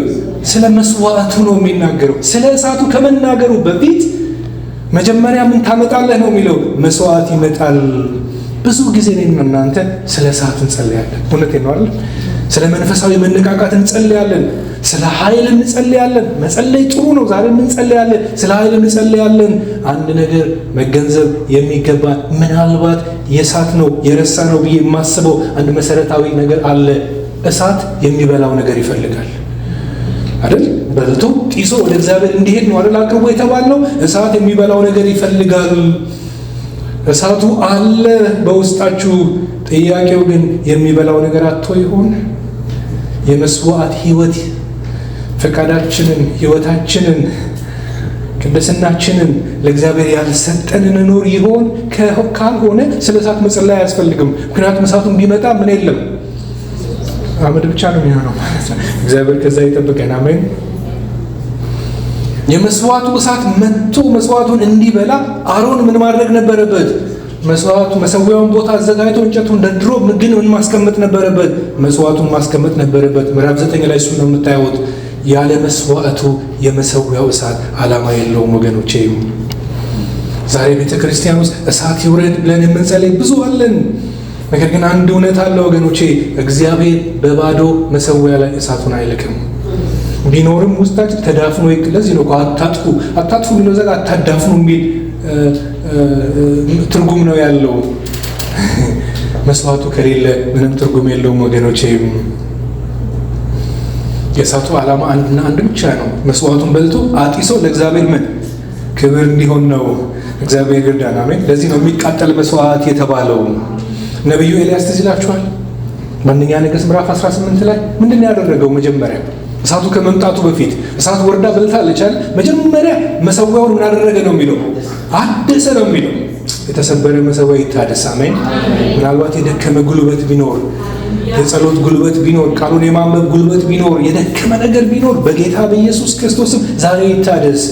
ስለ መስዋዕቱ ነው የሚናገረው። ስለ እሳቱ ከመናገሩ በፊት መጀመሪያ ምን ታመጣለህ ነው የሚለው? መስዋዕት ይመጣል። ብዙ ጊዜ እኔና እናንተ ስለ እሳት እንጸልያለን። እውነቴን ነው አይደል? ስለ መንፈሳዊ መነቃቃት እንጸልያለን። ስለ ኃይል እንጸልያለን። መጸለይ ጥሩ ነው። ዛሬም እንጸልያለን። ስለ ኃይል እንጸልያለን። አንድ ነገር መገንዘብ የሚገባ ምናልባት የእሳት ነው የረሳ ነው ብዬ የማስበው አንድ መሰረታዊ ነገር አለ። እሳት የሚበላው ነገር ይፈልጋል አይደል? በልቶ ጢሶ ወደ እግዚአብሔር እንዲሄድ ነው አይደል አቅርቦ የተባለው። እሳት የሚበላው ነገር ይፈልጋል። እሳቱ አለ በውስጣችሁ። ጥያቄው ግን የሚበላው ነገር አጥቶ ይሆን? የመስዋዕት ህይወት ፈቃዳችንን፣ ህይወታችንን፣ ቅድስናችንን ለእግዚአብሔር ያልሰጠንን ኖር ይሆን? ካልሆነ ስለ እሳት መጸለይ አያስፈልግም። ምክንያቱም እሳቱን ቢመጣ ምን የለም አመድ ብቻ ነው የሚሆነው ማለት ነው። እግዚአብሔር ከዛ ይጠብቀን። አሜን። የመስዋዕቱ እሳት መጥቶ መስዋዕቱን እንዲበላ አሮን ምን ማድረግ ነበረበት? መሰዊያውን ቦታ አዘጋጅቶ እንጨቱን ደርድሮ ግን ምን ማስቀመጥ ነበረበት? መስዋዕቱን ማስቀመጥ ነበረበት። ምዕራፍ 9 ላይ እሱን ነው የምታዩት። ያለ መስዋዕቱ የመሰዊያው እሳት ዓላማ የለውም ወገኖቼ። ዛሬ ቤተ ክርስቲያን ውስጥ እሳት ይውረድ ብለን የምንጸልይ ብዙ አለን። ነገር ግን አንድ እውነት አለ ወገኖቼ፣ እግዚአብሔር በባዶ መሰዊያ ላይ እሳቱን አይልክም። ቢኖርም ውስጣችን ተዳፍኖ ለዚህ ነው አታጥፉ የሚለው ዘጋ አታዳፍኑ የሚል ትርጉም ነው ያለው። መስዋዕቱ ከሌለ ምንም ትርጉም የለውም ወገኖቼ። የእሳቱ ዓላማ አንድና አንድ ብቻ ነው። መስዋዕቱን በልቶ አጢሶ ለእግዚአብሔር ምን ክብር እንዲሆን ነው። እግዚአብሔር ይርዳን። አሜን። ለዚህ ነው የሚቃጠል መስዋዕት የተባለው። ነቢዩ ኤልያስ ትዝ ይላችኋል። በአንደኛ ነገሥት ምዕራፍ 18 ላይ ምንድን ያደረገው? መጀመሪያ እሳቱ ከመምጣቱ በፊት እሳቱ ወርዳ በልታለች አይደል? መጀመሪያ መሰዊያውን ምን አደረገ ነው የሚለው? አደሰ ነው የሚለው። የተሰበረ መሰዊያ ይታደስ። አሜን። ምናልባት የደከመ ጉልበት ቢኖር፣ የጸሎት ጉልበት ቢኖር፣ ቃሉን የማንበብ ጉልበት ቢኖር፣ የደከመ ነገር ቢኖር በጌታ በኢየሱስ ክርስቶስም ዛሬ ይታደስ።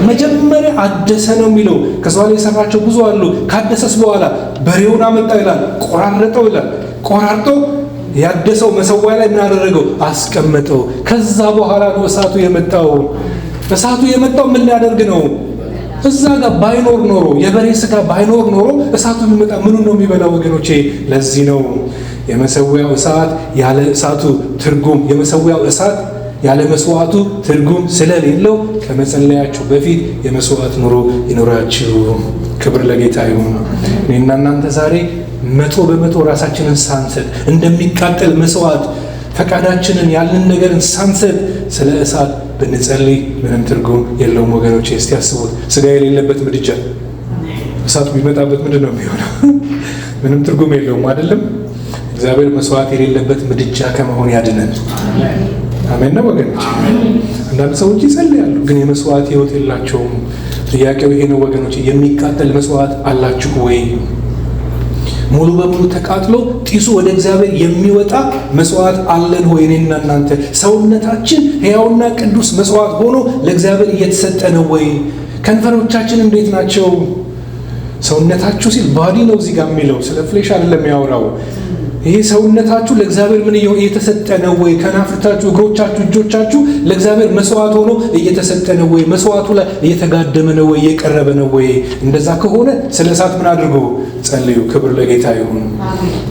መጀመሪያ አደሰ ነው የሚለው። ከዛ ላይ የሰራቸው ብዙ አሉ። ካደሰስ በኋላ በሬውን አመጣ ይላል፣ ቆራረጠው ይላል። ቆራርጦ ያደሰው መሰዊያ ላይ ምን አደረገው? አስቀመጠው። ከዛ በኋላ ነው እሳቱ የመጣው። እሳቱ የመጣው ምን ሊያደርግ ነው? እዛ ጋር ባይኖር ኖሮ፣ የበሬ ስጋ ባይኖር ኖሮ እሳቱ የሚመጣ ምኑን ነው የሚበላው ወገኖቼ? ለዚህ ነው የመሰዊያው እሳት ያለ እሳቱ ትርጉም፣ የመሰዊያው እሳት ያለ መስዋዕቱ ትርጉም ስለሌለው ከመጸለያችሁ በፊት የመስዋዕት ኑሮ ይኖራችሁ። ክብር ለጌታ ይሁን። እኔና እናንተ ዛሬ 100% ራሳችንን ሳንሰጥ እንደሚቃጠል መስዋዕት ፈቃዳችንን ያለን ነገርን ሳንሰጥ ስለ እሳት ብንጸልይ ምንም ትርጉም የለውም ወገኖቼ። እስቲ ያስቡት። ስጋ የሌለበት ምድጃ እሳቱ ቢመጣበት ምንድን ነው የሚሆነው? ምንም ትርጉም የለውም አይደለም? እግዚአብሔር መስዋዕት የሌለበት ምድጃ ከመሆን ያድነን። አሜን ነው ወገኖቼ። አንዳንድ ሰዎች ይጸልያሉ ግን የመስዋዕት ሕይወት የላቸውም። ጥያቄው ይሄ ነው ወገኖቼ። የሚቃጠል መስዋዕት አላችሁ ወይ? ሙሉ በሙሉ ተቃጥሎ ጢሱ ወደ እግዚአብሔር የሚወጣ መስዋዕት አለን ወይ? እኔና እናንተ ሰውነታችን ሕያውና ቅዱስ መስዋዕት ሆኖ ለእግዚአብሔር እየተሰጠ ነው ወይ? ከንፈሮቻችን እንዴት ናቸው? ሰውነታችሁ ሲል ባዲ ነው እዚህ ጋር የሚለው፣ ስለ ፍሌሽ አይደለም ያወራው። ይሄ ሰውነታችሁ ለእግዚአብሔር ምን እየተሰጠ ነው ወይ? ከናፍርታችሁ፣ እግሮቻችሁ፣ እጆቻችሁ ለእግዚአብሔር መስዋዕት ሆኖ እየተሰጠ ነው ወይ? መስዋዕቱ ላይ እየተጋደመ ነው ወይ? እየቀረበ ነው ወይ? እንደዛ ከሆነ ስለ እሳት ምን አድርጎ ጸልዩ። ክብር ለጌታ ይሁን።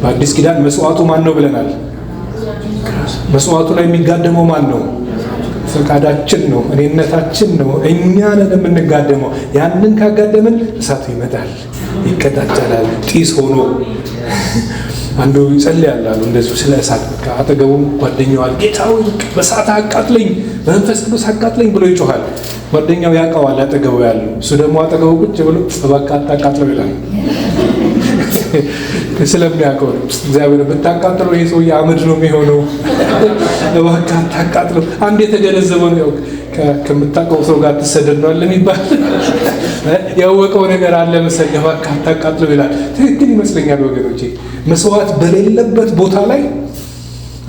በአዲስ ኪዳን መስዋዕቱ ማን ነው ብለናል? መስዋዕቱ ላይ የሚጋደመው ማን ነው? ፈቃዳችን ነው፣ እኔነታችን ነው። እኛ ነን የምንጋደመው። ያንን ካጋደምን እሳቱ ይመጣል፣ ይቀጣጠላል፣ ጢስ ሆኖ አንዱ ይጸልያል አሉ እንደዚሁ ስለ እሳት። አጠገቡም ጓደኛዋል ጌታ ሆይ በእሳት አቃጥለኝ፣ በመንፈስ ቅዱስ አቃጥለኝ ብሎ ይጮሃል። ጓደኛው ያውቀዋል አጠገቡ ያለው። እሱ ደግሞ አጠገቡ ቁጭ ብሎ እባክህ አታቃጥለው ይላል። ስለሚያውቀው እግዚአብሔር ብታቃጥለው ይሄ ሰውዬ አመድ ነው የሚሆነው፣ እባክህ አታቃጥለው። አንድ የተገነዘበው ነው ከምታውቀው ሰው ጋር ትሰደድ ነው አለ የሚባል ያወቀው ነገር አለ መሰለኝ። እባክህ አታቃጥለው ይላል። ትክክል ይመስለኛል ወገኖቼ። መስዋዕት በሌለበት ቦታ ላይ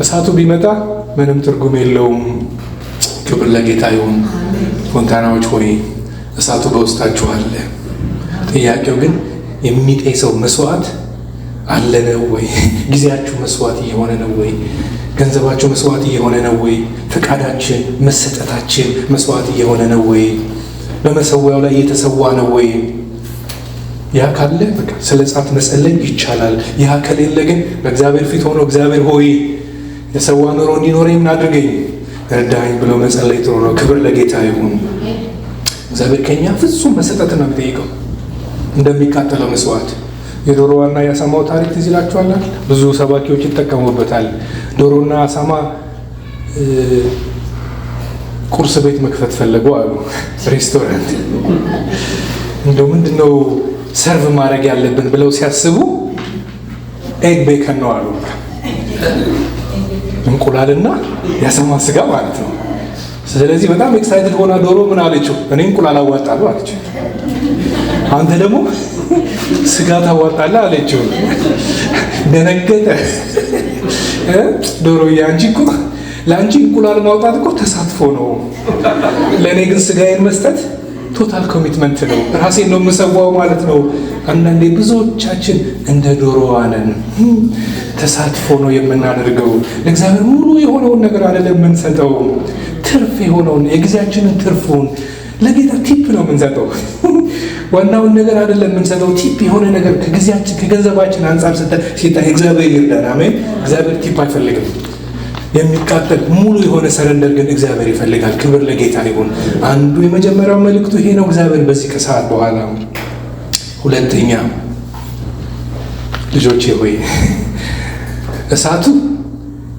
እሳቱ ቢመጣ ምንም ትርጉም የለውም። ክብር ለጌታ ይሁን። ፎንታናዎች ሆይ እሳቱ በውስጣችሁ አለ። ጥያቄው ግን የሚጤሰው መስዋዕት አለ ነው ወይ? ጊዜያችሁ መስዋዕት እየሆነ ነው ወይ? ገንዘባችሁ መስዋዕት እየሆነ ነው ወይ? ፈቃዳችን፣ መሰጠታችን መስዋዕት እየሆነ ነው ወይ? በመሰዊያው ላይ እየተሰዋ ነው ወይ? ያ ካለ በቃ ስለ እሳት መጸለይ ይቻላል። ያ ከሌለ ግን በእግዚአብሔር ፊት ሆኖ እግዚአብሔር ሆይ የሰዋ ኑሮ እንዲኖረኝ ምን አድርገኝ እርዳኝ ብሎ መጸለይ ጥሩ ነው። ክብር ለጌታ ይሁን። እግዚአብሔር ከኛ ፍጹም መሰጠትን ነው የሚጠይቀው። እንደሚቃጠለው መስዋዕት የዶሮዋና የአሳማው ታሪክ ትዝ ይላችኋል። ብዙ ሰባኪዎች ይጠቀሙበታል። ዶሮና አሳማ ቁርስ ቤት መክፈት ፈለጉ አሉ። ሬስቶራንት እንደው ምንድነው ሰርቭ ማድረግ ያለብን ብለው ሲያስቡ ኤግ ቤከን ነው አሉ። እንቁላልና የአሳማ ስጋ ማለት ነው። ስለዚህ በጣም ኤክሳይትድ ሆና ዶሮ ምን አለችው? እኔ እንቁላል አዋጣለሁ አለችው። አንተ ደግሞ ስጋ ታዋጣለህ አለችው። ደነገጠ። ዶሮዬ አንቺ እኮ ለአንቺ እንቁላል ማውጣት እኮ ተሳትፎ ነው። ለእኔ ግን ስጋዬን መስጠት ቶታል ኮሚትመንት ነው። ራሴን ነው የምሰዋው ማለት ነው። አንዳንዴ ብዙዎቻችን እንደ ዶሮዋ ነን። ተሳትፎ ነው የምናደርገው። ለእግዚአብሔር ሙሉ የሆነውን ነገር አይደለም የምንሰጠው። ትርፍ የሆነውን የጊዜያችንን ትርፉን ለጌታ ቲፕ ነው የምንሰጠው። ዋናውን ነገር አይደለም የምንሰጠው። ቲፕ የሆነ ነገር ከጊዜያችን ከገንዘባችን አንጻር ሲታይ እግዚአብሔር ይርዳን። አሜን። እግዚአብሔር ቲፕ አይፈልግም። የሚቃጠል ሙሉ የሆነ ሰረንደር ግን እግዚአብሔር ይፈልጋል። ክብር ለጌታ ይሁን። አንዱ የመጀመሪያው መልእክቱ ይሄ ነው። እግዚአብሔር በዚህ ከሰዓት በኋላ ሁለተኛ፣ ልጆቼ ሆይ እሳቱ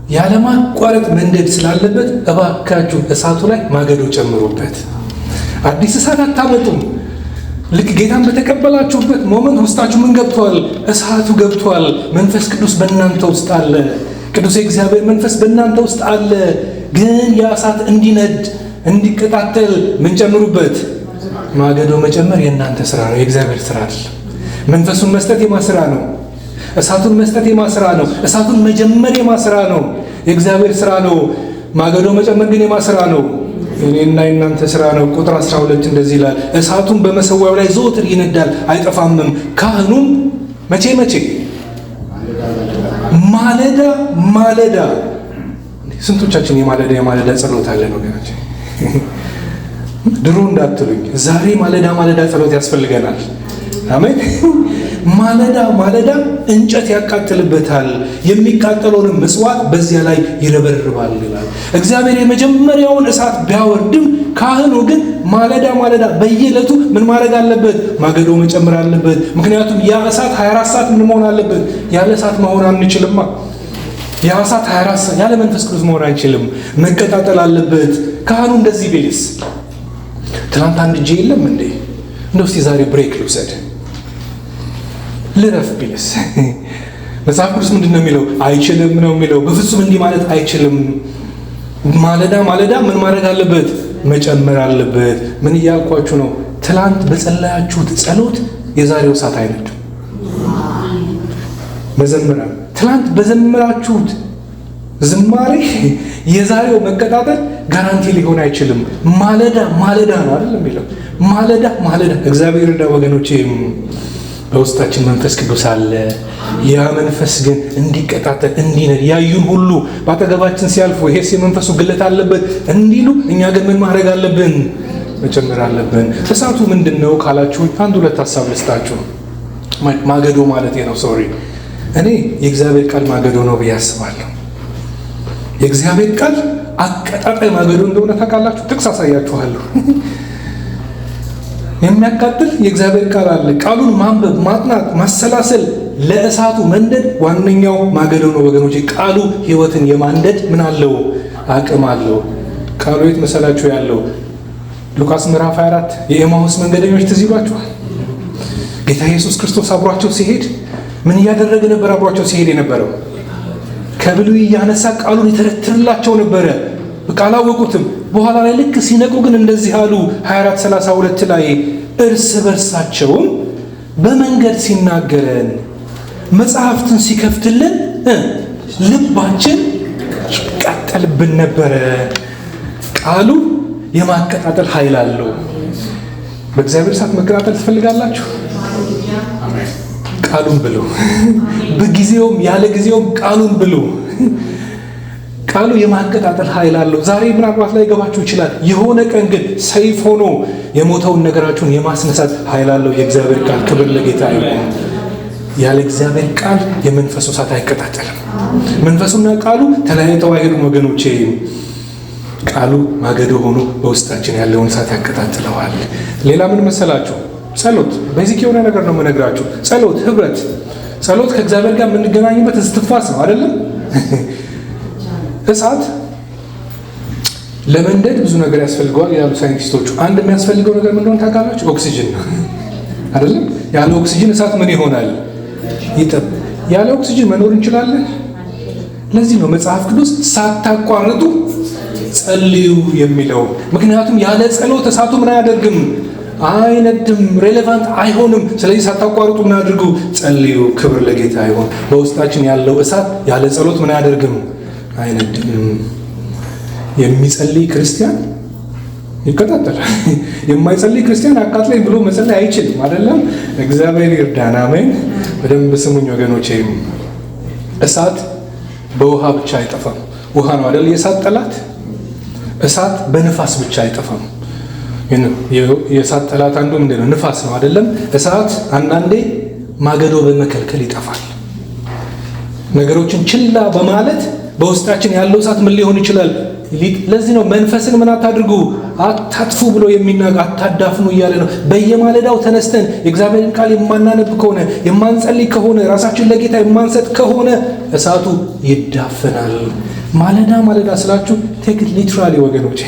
ያለማቋረጥ መንደድ ስላለበት እባካችሁ እሳቱ ላይ ማገዶ ጨምሩበት። አዲስ እሳት አታመጡም። ልክ ጌታን በተቀበላችሁበት ሞመንት ውስጣችሁ ምን ገብቷል? እሳቱ ገብቷል። መንፈስ ቅዱስ በእናንተ ውስጥ አለ። ቅዱስ የእግዚአብሔር መንፈስ በእናንተ ውስጥ አለ። ግን ያ እሳት እንዲነድ እንዲቀጣጠል ምን ጨምሩበት? ማገዶ መጨመር የእናንተ ስራ ነው፣ የእግዚአብሔር ስራ አይደለም። መንፈሱን መስጠት የማስራ ነው። እሳቱን መስጠት የማስራ ነው። እሳቱን መጀመር የማስራ ነው፣ የእግዚአብሔር ስራ ነው። ማገዶ መጨመር ግን የማስራ ነው፣ እኔና የእናንተ ስራ ነው። ቁጥር 12 እንደዚህ ይላል፣ እሳቱን በመሰዊያው ላይ ዘወትር ይነዳል አይጠፋምም። ካህኑም መቼ ማለዳ ማለዳ። ስንቶቻችን የማለዳ ጸሎት አለን ወገኖች? ድሮ እንዳትሉኝ፣ ዛሬ ማለዳ ጸሎት ያስፈልገናል። አሜን። ማለዳ እንጨት ያቃጥልበታል፣ የሚቃጠለውን ምጽዋት በዚያ ላይ ይረበርባል ይላል። እግዚአብሔር የመጀመሪያውን እሳት ቢያወርድም ካህኑ ግን ማለዳ በየዕለቱ ምን ማድረግ አለበት? ማገዶ መጨመር አለበት። ምክንያቱም ያ እሳት 24 ሰዓት ምን መሆን አለበት? ያለ እሳት መሆን አንችልማ። ያ እሳት 24 ሰዓት ያለ መንፈስ ቅዱስ መሆን አንችልም። መቀጣጠል አለበት። ካህኑ እንደዚህ ቢልስ፣ ትናንት አንድ እጄ የለም እንዴ? እንደው እስቲ ዛሬ ብሬክ ልውሰድ ልረፍ ቢልስ? መጽሐፍ ቅዱስ ምንድን ነው የሚለው? አይችልም ነው የሚለው። በፍጹም እንዲህ ማለት አይችልም። ማለዳ ምን ማድረግ አለበት? መጨመር አለበት። ምን እያልኳችሁ ነው? ትላንት በጸለያችሁት ጸሎት የዛሬው እሳት አይነድም። መዘምራን ትላንት በዘመራችሁት ዝማሬ የዛሬው መቀጣጠል ጋራንቲ ሊሆን አይችልም። ማለዳ ነው አይደል የሚለው? ማለዳ እግዚአብሔር ይርዳ ወገኖቼ። በውስጣችን መንፈስ ቅዱስ አለ። ያ መንፈስ ግን እንዲቀጣጠል እንዲነድ ያዩን ሁሉ በአጠገባችን ሲያልፉ ይሄስ የመንፈሱ ግለት አለበት እንዲሉ እኛ ግን ምን ማድረግ አለብን? መጨመር አለብን። እሳቱ ምንድን ነው ካላችሁ አንድ ሁለት ሀሳብ ልስጣችሁ። ማገዶ ማለት ነው። እኔ የእግዚአብሔር ቃል ማገዶ ነው ብዬ አስባለሁ። የእግዚአብሔር ቃል አቀጣጣይ ማገዶ እንደሆነ ታውቃላችሁ። ጥቅስ አሳያችኋለሁ። የሚያቃጥል የእግዚአብሔር ቃል አለ። ቃሉን ማንበብ፣ ማጥናት፣ ማሰላሰል ለእሳቱ መንደድ ዋነኛው ማገዶ ነው ወገኖች። ቃሉ ሕይወትን የማንደድ ምን አለው? አቅም አለው። ቃሉ የት መሰላችሁ ያለው? ሉቃስ ምዕራፍ 24 የኤማሁስ መንገደኞች ትዝ ይሏችኋል። ጌታ ኢየሱስ ክርስቶስ አብሯቸው ሲሄድ ምን እያደረገ ነበር? አብሯቸው ሲሄድ የነበረው ከብሉይ እያነሳ ቃሉን ይተረትርላቸው ነበረ። በቃ አላወቁትም። በኋላ ላይ ልክ ሲነቁ ግን እንደዚህ አሉ። 24:32 ላይ እርስ በርሳቸውም በመንገድ ሲናገረን መጽሐፍትን ሲከፍትልን ልባችን ይቃጠልብን ነበረ። ቃሉ የማቀጣጠል ኃይል አለው። በእግዚአብሔር እሳት መቀጣጠል ትፈልጋላችሁ? ቃሉን ብሉ። በጊዜውም ያለ ጊዜውም ቃሉን ብሉ። ቃሉ የማቀጣጠል ኃይል አለው። ዛሬ ምናልባት ላይ ገባችሁ ይችላል። የሆነ ቀን ግን ሰይፍ ሆኖ የሞተውን ነገራችሁን የማስነሳት ኃይል አለው የእግዚአብሔር ቃል። ክብር ለጌታ ይሁን። ያለ እግዚአብሔር ቃል የመንፈሱ እሳት አይቀጣጠልም። መንፈሱና ቃሉ ተለያይተው አይሄዱም ወገኖቼ። ቃሉ ማገዶ ሆኖ በውስጣችን ያለውን እሳት ያቀጣጥለዋል። ሌላ ምን መሰላችሁ? ጸሎት። ቤዚክ የሆነ ነገር ነው የምነግራችሁ። ጸሎት፣ ህብረት። ጸሎት ከእግዚአብሔር ጋር የምንገናኝበት እስትንፋስ ነው አይደለም? እሳት ለመንደድ ብዙ ነገር ያስፈልገዋል ያሉ ሳይንቲስቶቹ። አንድ የሚያስፈልገው ነገር ምን እንደሆነ ታውቃላችሁ? ኦክሲጅን ነው አይደለም? ያለ ኦክሲጅን እሳት ምን ይሆናል? ያለ ኦክሲጅን መኖር እንችላለን? ለዚህ ነው መጽሐፍ ቅዱስ ሳታቋርጡ ጸልዩ የሚለው። ምክንያቱም ያለ ጸሎት እሳቱ ምን አያደርግም? አይነድም፣ ሬሌቫንት አይሆንም። ስለዚህ ሳታቋርጡ ምን አድርጉ? ጸልዩ። ክብር ለጌታ ይሁን። በውስጣችን ያለው እሳት ያለ ጸሎት ምን አያደርግም? አይነድም። የሚጸልይ ክርስቲያን ይከታተላል። የማይጸልይ ክርስቲያን አቃጥለኝ ብሎ መጸለይ አይችልም አይደለም። እግዚአብሔር ይርዳን። አሜን። በደንብ ስሙኝ ወገኖቼ። እሳት በውሃ ብቻ አይጠፋም። ውሃ ነው አይደል የእሳት ጠላት። እሳት በንፋስ ብቻ አይጠፋም። የእሳት ጠላት አንዱ ምንድን ነው? ንፋስ ነው አይደለም። እሳት አንዳንዴ ማገዶ በመከልከል ይጠፋል። ነገሮችን ችላ በማለት በውስጣችን ያለው እሳት ምን ሊሆን ይችላል? ለዚህ ነው መንፈስን ምን አታድርጉ፣ አታጥፉ ብሎ የሚናገር፣ አታዳፍኑ እያለ ነው። በየማለዳው ተነስተን የእግዚአብሔርን ቃል የማናነብ ከሆነ የማንጸልይ ከሆነ ራሳችን ለጌታ የማንሰጥ ከሆነ እሳቱ ይዳፈናል። ማለዳ ማለዳ ስላችሁ ቴክ ሊትራሊ ወገኖች፣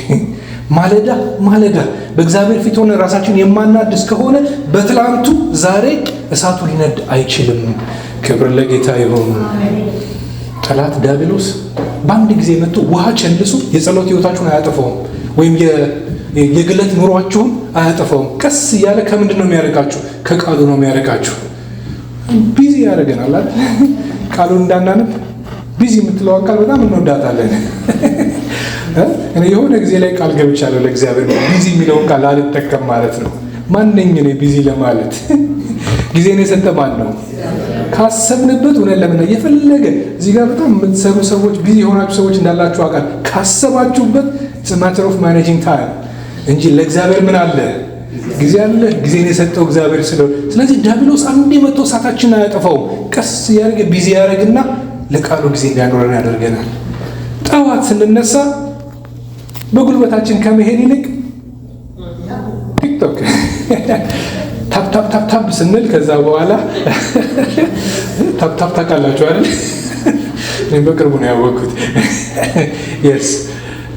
ማለዳ በእግዚአብሔር ፊት ሆነ ራሳችን የማናድስ ከሆነ በትላንቱ ዛሬ እሳቱ ሊነድ አይችልም። ክብር ለጌታ ይሁን። ጠላት ዲያብሎስ በአንድ ጊዜ መጥቶ ውሃ ቸልሶ የጸሎት ህይወታችሁን አያጠፋውም፣ ወይም የግለት ኑሯችሁን አያጠፋውም። ቀስ እያለ ከምንድን ነው የሚያደርጋችሁ? ከቃሉ ነው የሚያደርጋችሁ። ቢዚ ያደርገናል አይደል? ቃሉን እንዳናነብ ቢዚ የምትለዋን ቃል በጣም እንወዳታለን። እኔ የሆነ ጊዜ ላይ ቃል ገብቻለሁ ለእግዚአብሔር ቢዚ የሚለውን ቃል አልጠቀም ማለት ነው። ማንኝ ነው ቢዚ ለማለት? ጊዜን የሰጠ ማን ነው? ካሰብንበት እውነት ለምን የፈለገ እዚህ ጋር በጣም የምትሰሩ ሰዎች ቢዚ የሆናችሁ ሰዎች እንዳላችሁ አውቃል። ካሰባችሁበት it's a matter of managing time እንጂ ለእግዚአብሔር ምን አለ? ጊዜ አለ። ጊዜን የሰጠው እግዚአብሔር ስለሆነ፣ ስለዚህ ዲያብሎስ አንዴ መጥቶ እሳታችንን አያጠፋውም። ቀስ ያደርግ ቢዚ ያደርግና ለቃሉ ጊዜ እንዲያኖረን ያደርገናል። ጠዋት ስንነሳ በጉልበታችን ከመሄድ ይልቅ ቲክቶክ ታፕ ስንል ከዛ በኋላ ታፕ ታውቃላችሁ አይደል? እኔም በቅርቡ ነው ያወቅሁት። የስ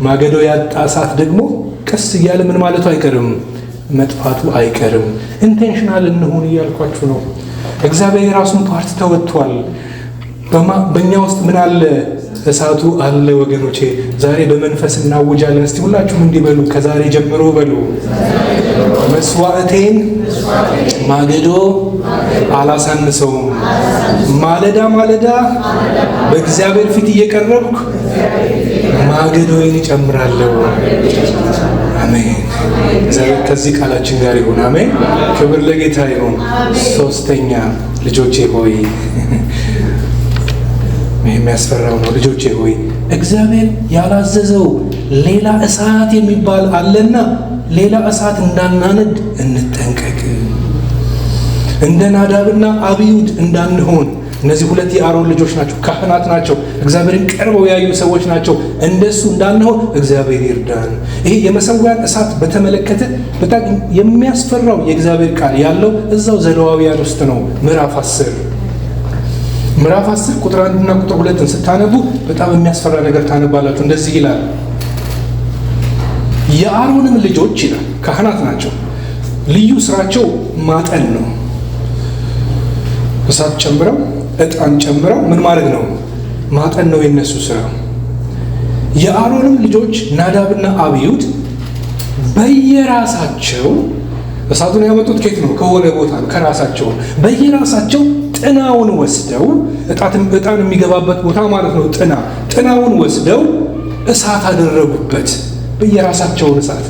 ማገዶ ያጣ እሳት ደግሞ ቀስ እያለ ምን ማለቱ አይቀርም፣ መጥፋቱ አይቀርም። ኢንቴንሽናል እንሁን እያልኳችሁ ነው። እግዚአብሔር የራሱን ፓርት ተወጥቷል። በእኛ ውስጥ ምን አለ? እሳቱ አለ ወገኖቼ። ዛሬ በመንፈስ እናውጃለን። እስቲ ሁላችሁም እንዲበሉ፣ ከዛሬ ጀምሮ በሉ፣ መስዋዕቴን ማገዶ አላሳንሰውም። ማለዳ በእግዚአብሔር ፊት እየቀረብኩ ማገዶዬን እጨምራለሁ። አሜን። እግዚአብሔር ከዚህ ቃላችን ጋር ይሁን። አሜን። ክብር ለጌታ ይሁን። ሶስተኛ ልጆቼ ሆይ፣ የሚያስፈራው ነው። ልጆቼ ሆይ እግዚአብሔር ያላዘዘው ሌላ እሳት የሚባል አለና ሌላ እሳት እንዳናነድ እንጠንቀቅ። እንደ ናዳብና አብዩድ እንዳንሆን። እነዚህ ሁለት የአሮን ልጆች ናቸው፣ ካህናት ናቸው፣ እግዚአብሔርን ቀርበው ያዩ ሰዎች ናቸው። እንደሱ እንዳንሆን እግዚአብሔር ይርዳን። ይሄ የመሰዊያን እሳት በተመለከተ በጣም የሚያስፈራው የእግዚአብሔር ቃል ያለው እዛው ዘሌዋውያን ውስጥ ነው። ምዕራፍ 10 ቁጥር 1 እና ቁጥር 2 ስታነቡ በጣም የሚያስፈራ ነገር ታነባላችሁ። እንደዚህ ይላል፣ የአሮንም ልጆች ይላል፣ ካህናት ናቸው። ልዩ ስራቸው ማጠን ነው። እሳት ጨምረው ዕጣን ጨምረው ምን ማድረግ ነው? ማጠን ነው የነሱ ስራ። የአሮንም ልጆች ናዳብና አብዩድ በየራሳቸው እሳቱን ያመጡት ከየት ነው? ከሆነ ቦታ ነው፣ ከራሳቸው። በየራሳቸው ጥናውን ወስደው ዕጣን የሚገባበት ቦታ ማለት ነው። ጥናውን ወስደው እሳት አደረጉበት። በየራሳቸውን እሳት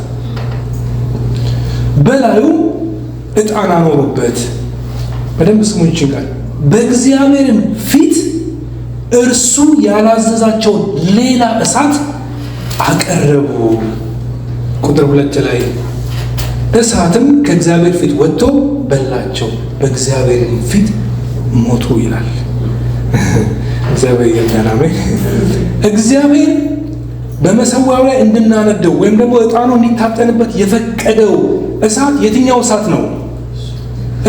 በላዩ ዕጣን አኖሩበት። በደንብ ስሙ ይችላል። በእግዚአብሔርም ፊት እርሱ ያላዘዛቸውን ሌላ እሳት አቀረቡ። ቁጥር 2 ላይ እሳትም ከእግዚአብሔር ፊት ወጥቶ በላቸው፣ በእግዚአብሔርም ፊት ሞቱ ይላል። እግዚአብሔር ይርዳን። እግዚአብሔር በመሰዊያው ላይ እንድናነደው ወይም ደግሞ ዕጣኑ እንዲታጠንበት የፈቀደው እሳት የትኛው እሳት ነው?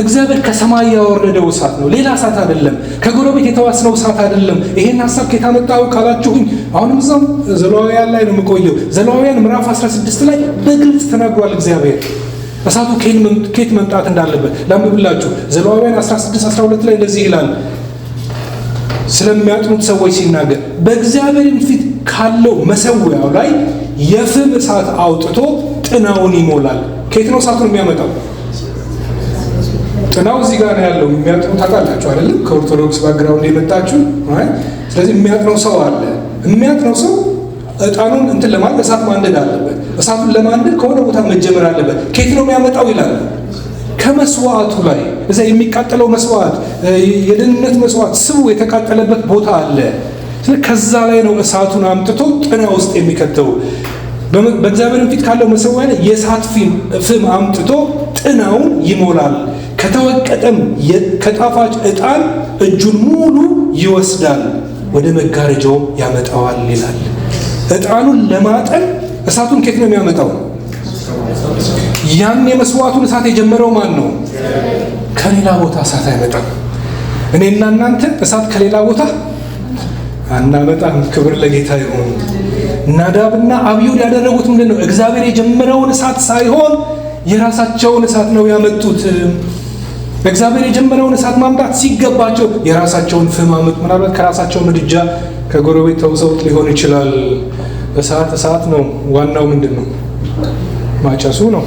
እግዚአብሔር ከሰማይ ያወረደው እሳት ነው። ሌላ እሳት አይደለም። ከጎረቤት የተዋስነው እሳት አይደለም። ይሄን ሐሳብ ከታመጣው ካላችሁኝ አሁንም እዛው ዘሌዋውያን ላይ ነው የምቆየው። ዘሌዋውያን ምዕራፍ 16 ላይ በግልጽ ተናግሯል እግዚአብሔር እሳቱ ከየት መምጣት እንዳለበት። ላንብብላችሁ። ዘሌዋውያን 16:12 ላይ እንደዚህ ይላል ስለሚያጥኑት ሰዎች ሲናገር፣ በእግዚአብሔርም ፊት ካለው መሰዊያው ላይ የፍም እሳት አውጥቶ ጥናውን ይሞላል። ከየት ነው እሳቱን የሚያመጣው? ጥናው እዚህ ጋር ነው ያለው። የሚያጥኑ ታውቃላችሁ አይደለም? ከኦርቶዶክስ ባክግራውንድ የመጣችሁ። ስለዚህ የሚያጥነው ሰው አለ። የሚያጥነው ሰው ዕጣኑን እንትን ለማለት እሳት ማንደድ አለበት። እሳቱን ለማንደድ ከሆነ ቦታ መጀመር አለበት። ከየት ነው የሚያመጣው ይላል? ከመስዋዕቱ ላይ እዛ የሚቃጠለው መስዋዕት፣ የደህንነት መስዋዕት ስቡ የተቃጠለበት ቦታ አለ። ከዛ ላይ ነው እሳቱን አምጥቶ ጥና ውስጥ የሚከተው። በእግዚአብሔር ፊት ካለው መሠዊያ ላይ የእሳት ፍም አምጥቶ ጥናውን ይሞላል። ከተወቀጠም ከጣፋጭ ዕጣን እጁን ሙሉ ይወስዳል፣ ወደ መጋረጃውም ያመጣዋል ይላል። ዕጣኑን ለማጠን እሳቱን ከየት ነው የሚያመጣው? ያን የመስዋዕቱን እሳት የጀመረው ማን ነው? ከሌላ ቦታ እሳት አይመጣም። እኔና እናንተ እሳት ከሌላ ቦታ አናመጣም። ክብር ለጌታ ይሁን። ናዳብና አብዩድ ያደረጉት ምንድን ነው? እግዚአብሔር የጀመረውን እሳት ሳይሆን የራሳቸውን እሳት ነው ያመጡት። እግዚአብሔር የጀመረውን እሳት ማምጣት ሲገባቸው የራሳቸውን ፍም አመጡ። ምናልባት ከራሳቸው ምድጃ ከጎረቤት ተውሰውት ሊሆን ይችላል። እሳት ነው፣ ዋናው ምንድን ነው? ማጨሱ ነው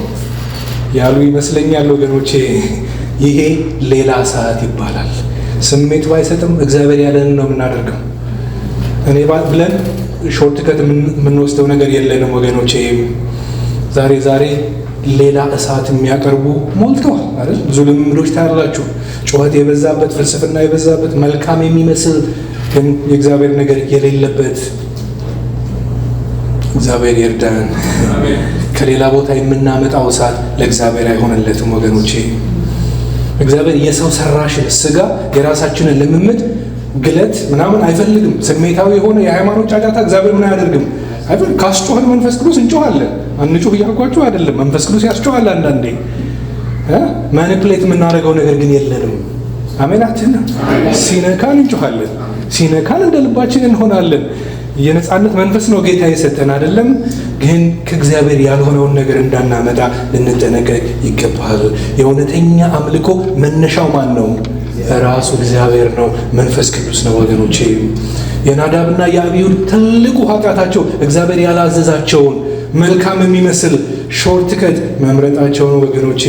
ያሉ ይመስለኛል ወገኖቼ። ይሄ ሌላ እሳት ይባላል። ስሜት ባይሰጥም እግዚአብሔር ያለንን ነው የምናደርገው። እኔ ብለን ሾርትከት የምንወስደው ነገር የለንም ወገኖቼ። ዛሬ ሌላ እሳት የሚያቀርቡ ሞልተዋል አይደል? ብዙ ልምምዶች ታያላችሁ። ጩኸት የበዛበት፣ ፍልስፍና የበዛበት፣ መልካም የሚመስል ግን የእግዚአብሔር ነገር የሌለበት። እግዚአብሔር ይርዳን። ከሌላ ቦታ የምናመጣው እሳት ለእግዚአብሔር አይሆንለትም ወገኖቼ። እግዚአብሔር የሰው ሰራሽን ስጋ የራሳችንን ልምምድ ግለት ምናምን አይፈልግም። ስሜታዊ የሆነ የሃይማኖት ጫጫታ እግዚአብሔር ምን አያደርግም? ካስጮህን መንፈስ ቅዱስ እንጮሃለን። አንጮህ እያልኳችሁ አይደለም። መንፈስ ቅዱስ ያስጮሃል አንዳንዴ። ማኒፕሌት የምናደርገው ነገር ግን የለንም። አሜናችን ሲነካን እንጮሃለን። ሲነካን እንደ ልባችን እንሆናለን። የነጻነት መንፈስ ነው ጌታ የሰጠን አይደለም። ግን ከእግዚአብሔር ያልሆነውን ነገር እንዳናመጣ ልንጠነቀቅ ይገባል። የእውነተኛ አምልኮ መነሻው ማን ነው? ራሱ እግዚአብሔር ነው፣ መንፈስ ቅዱስ ነው ወገኖቼ። የናዳብና የአብዩድ ትልቁ ኃጢአታቸው እግዚአብሔር ያላዘዛቸውን መልካም የሚመስል ሾርትከት መምረጣቸው ነው ወገኖቼ።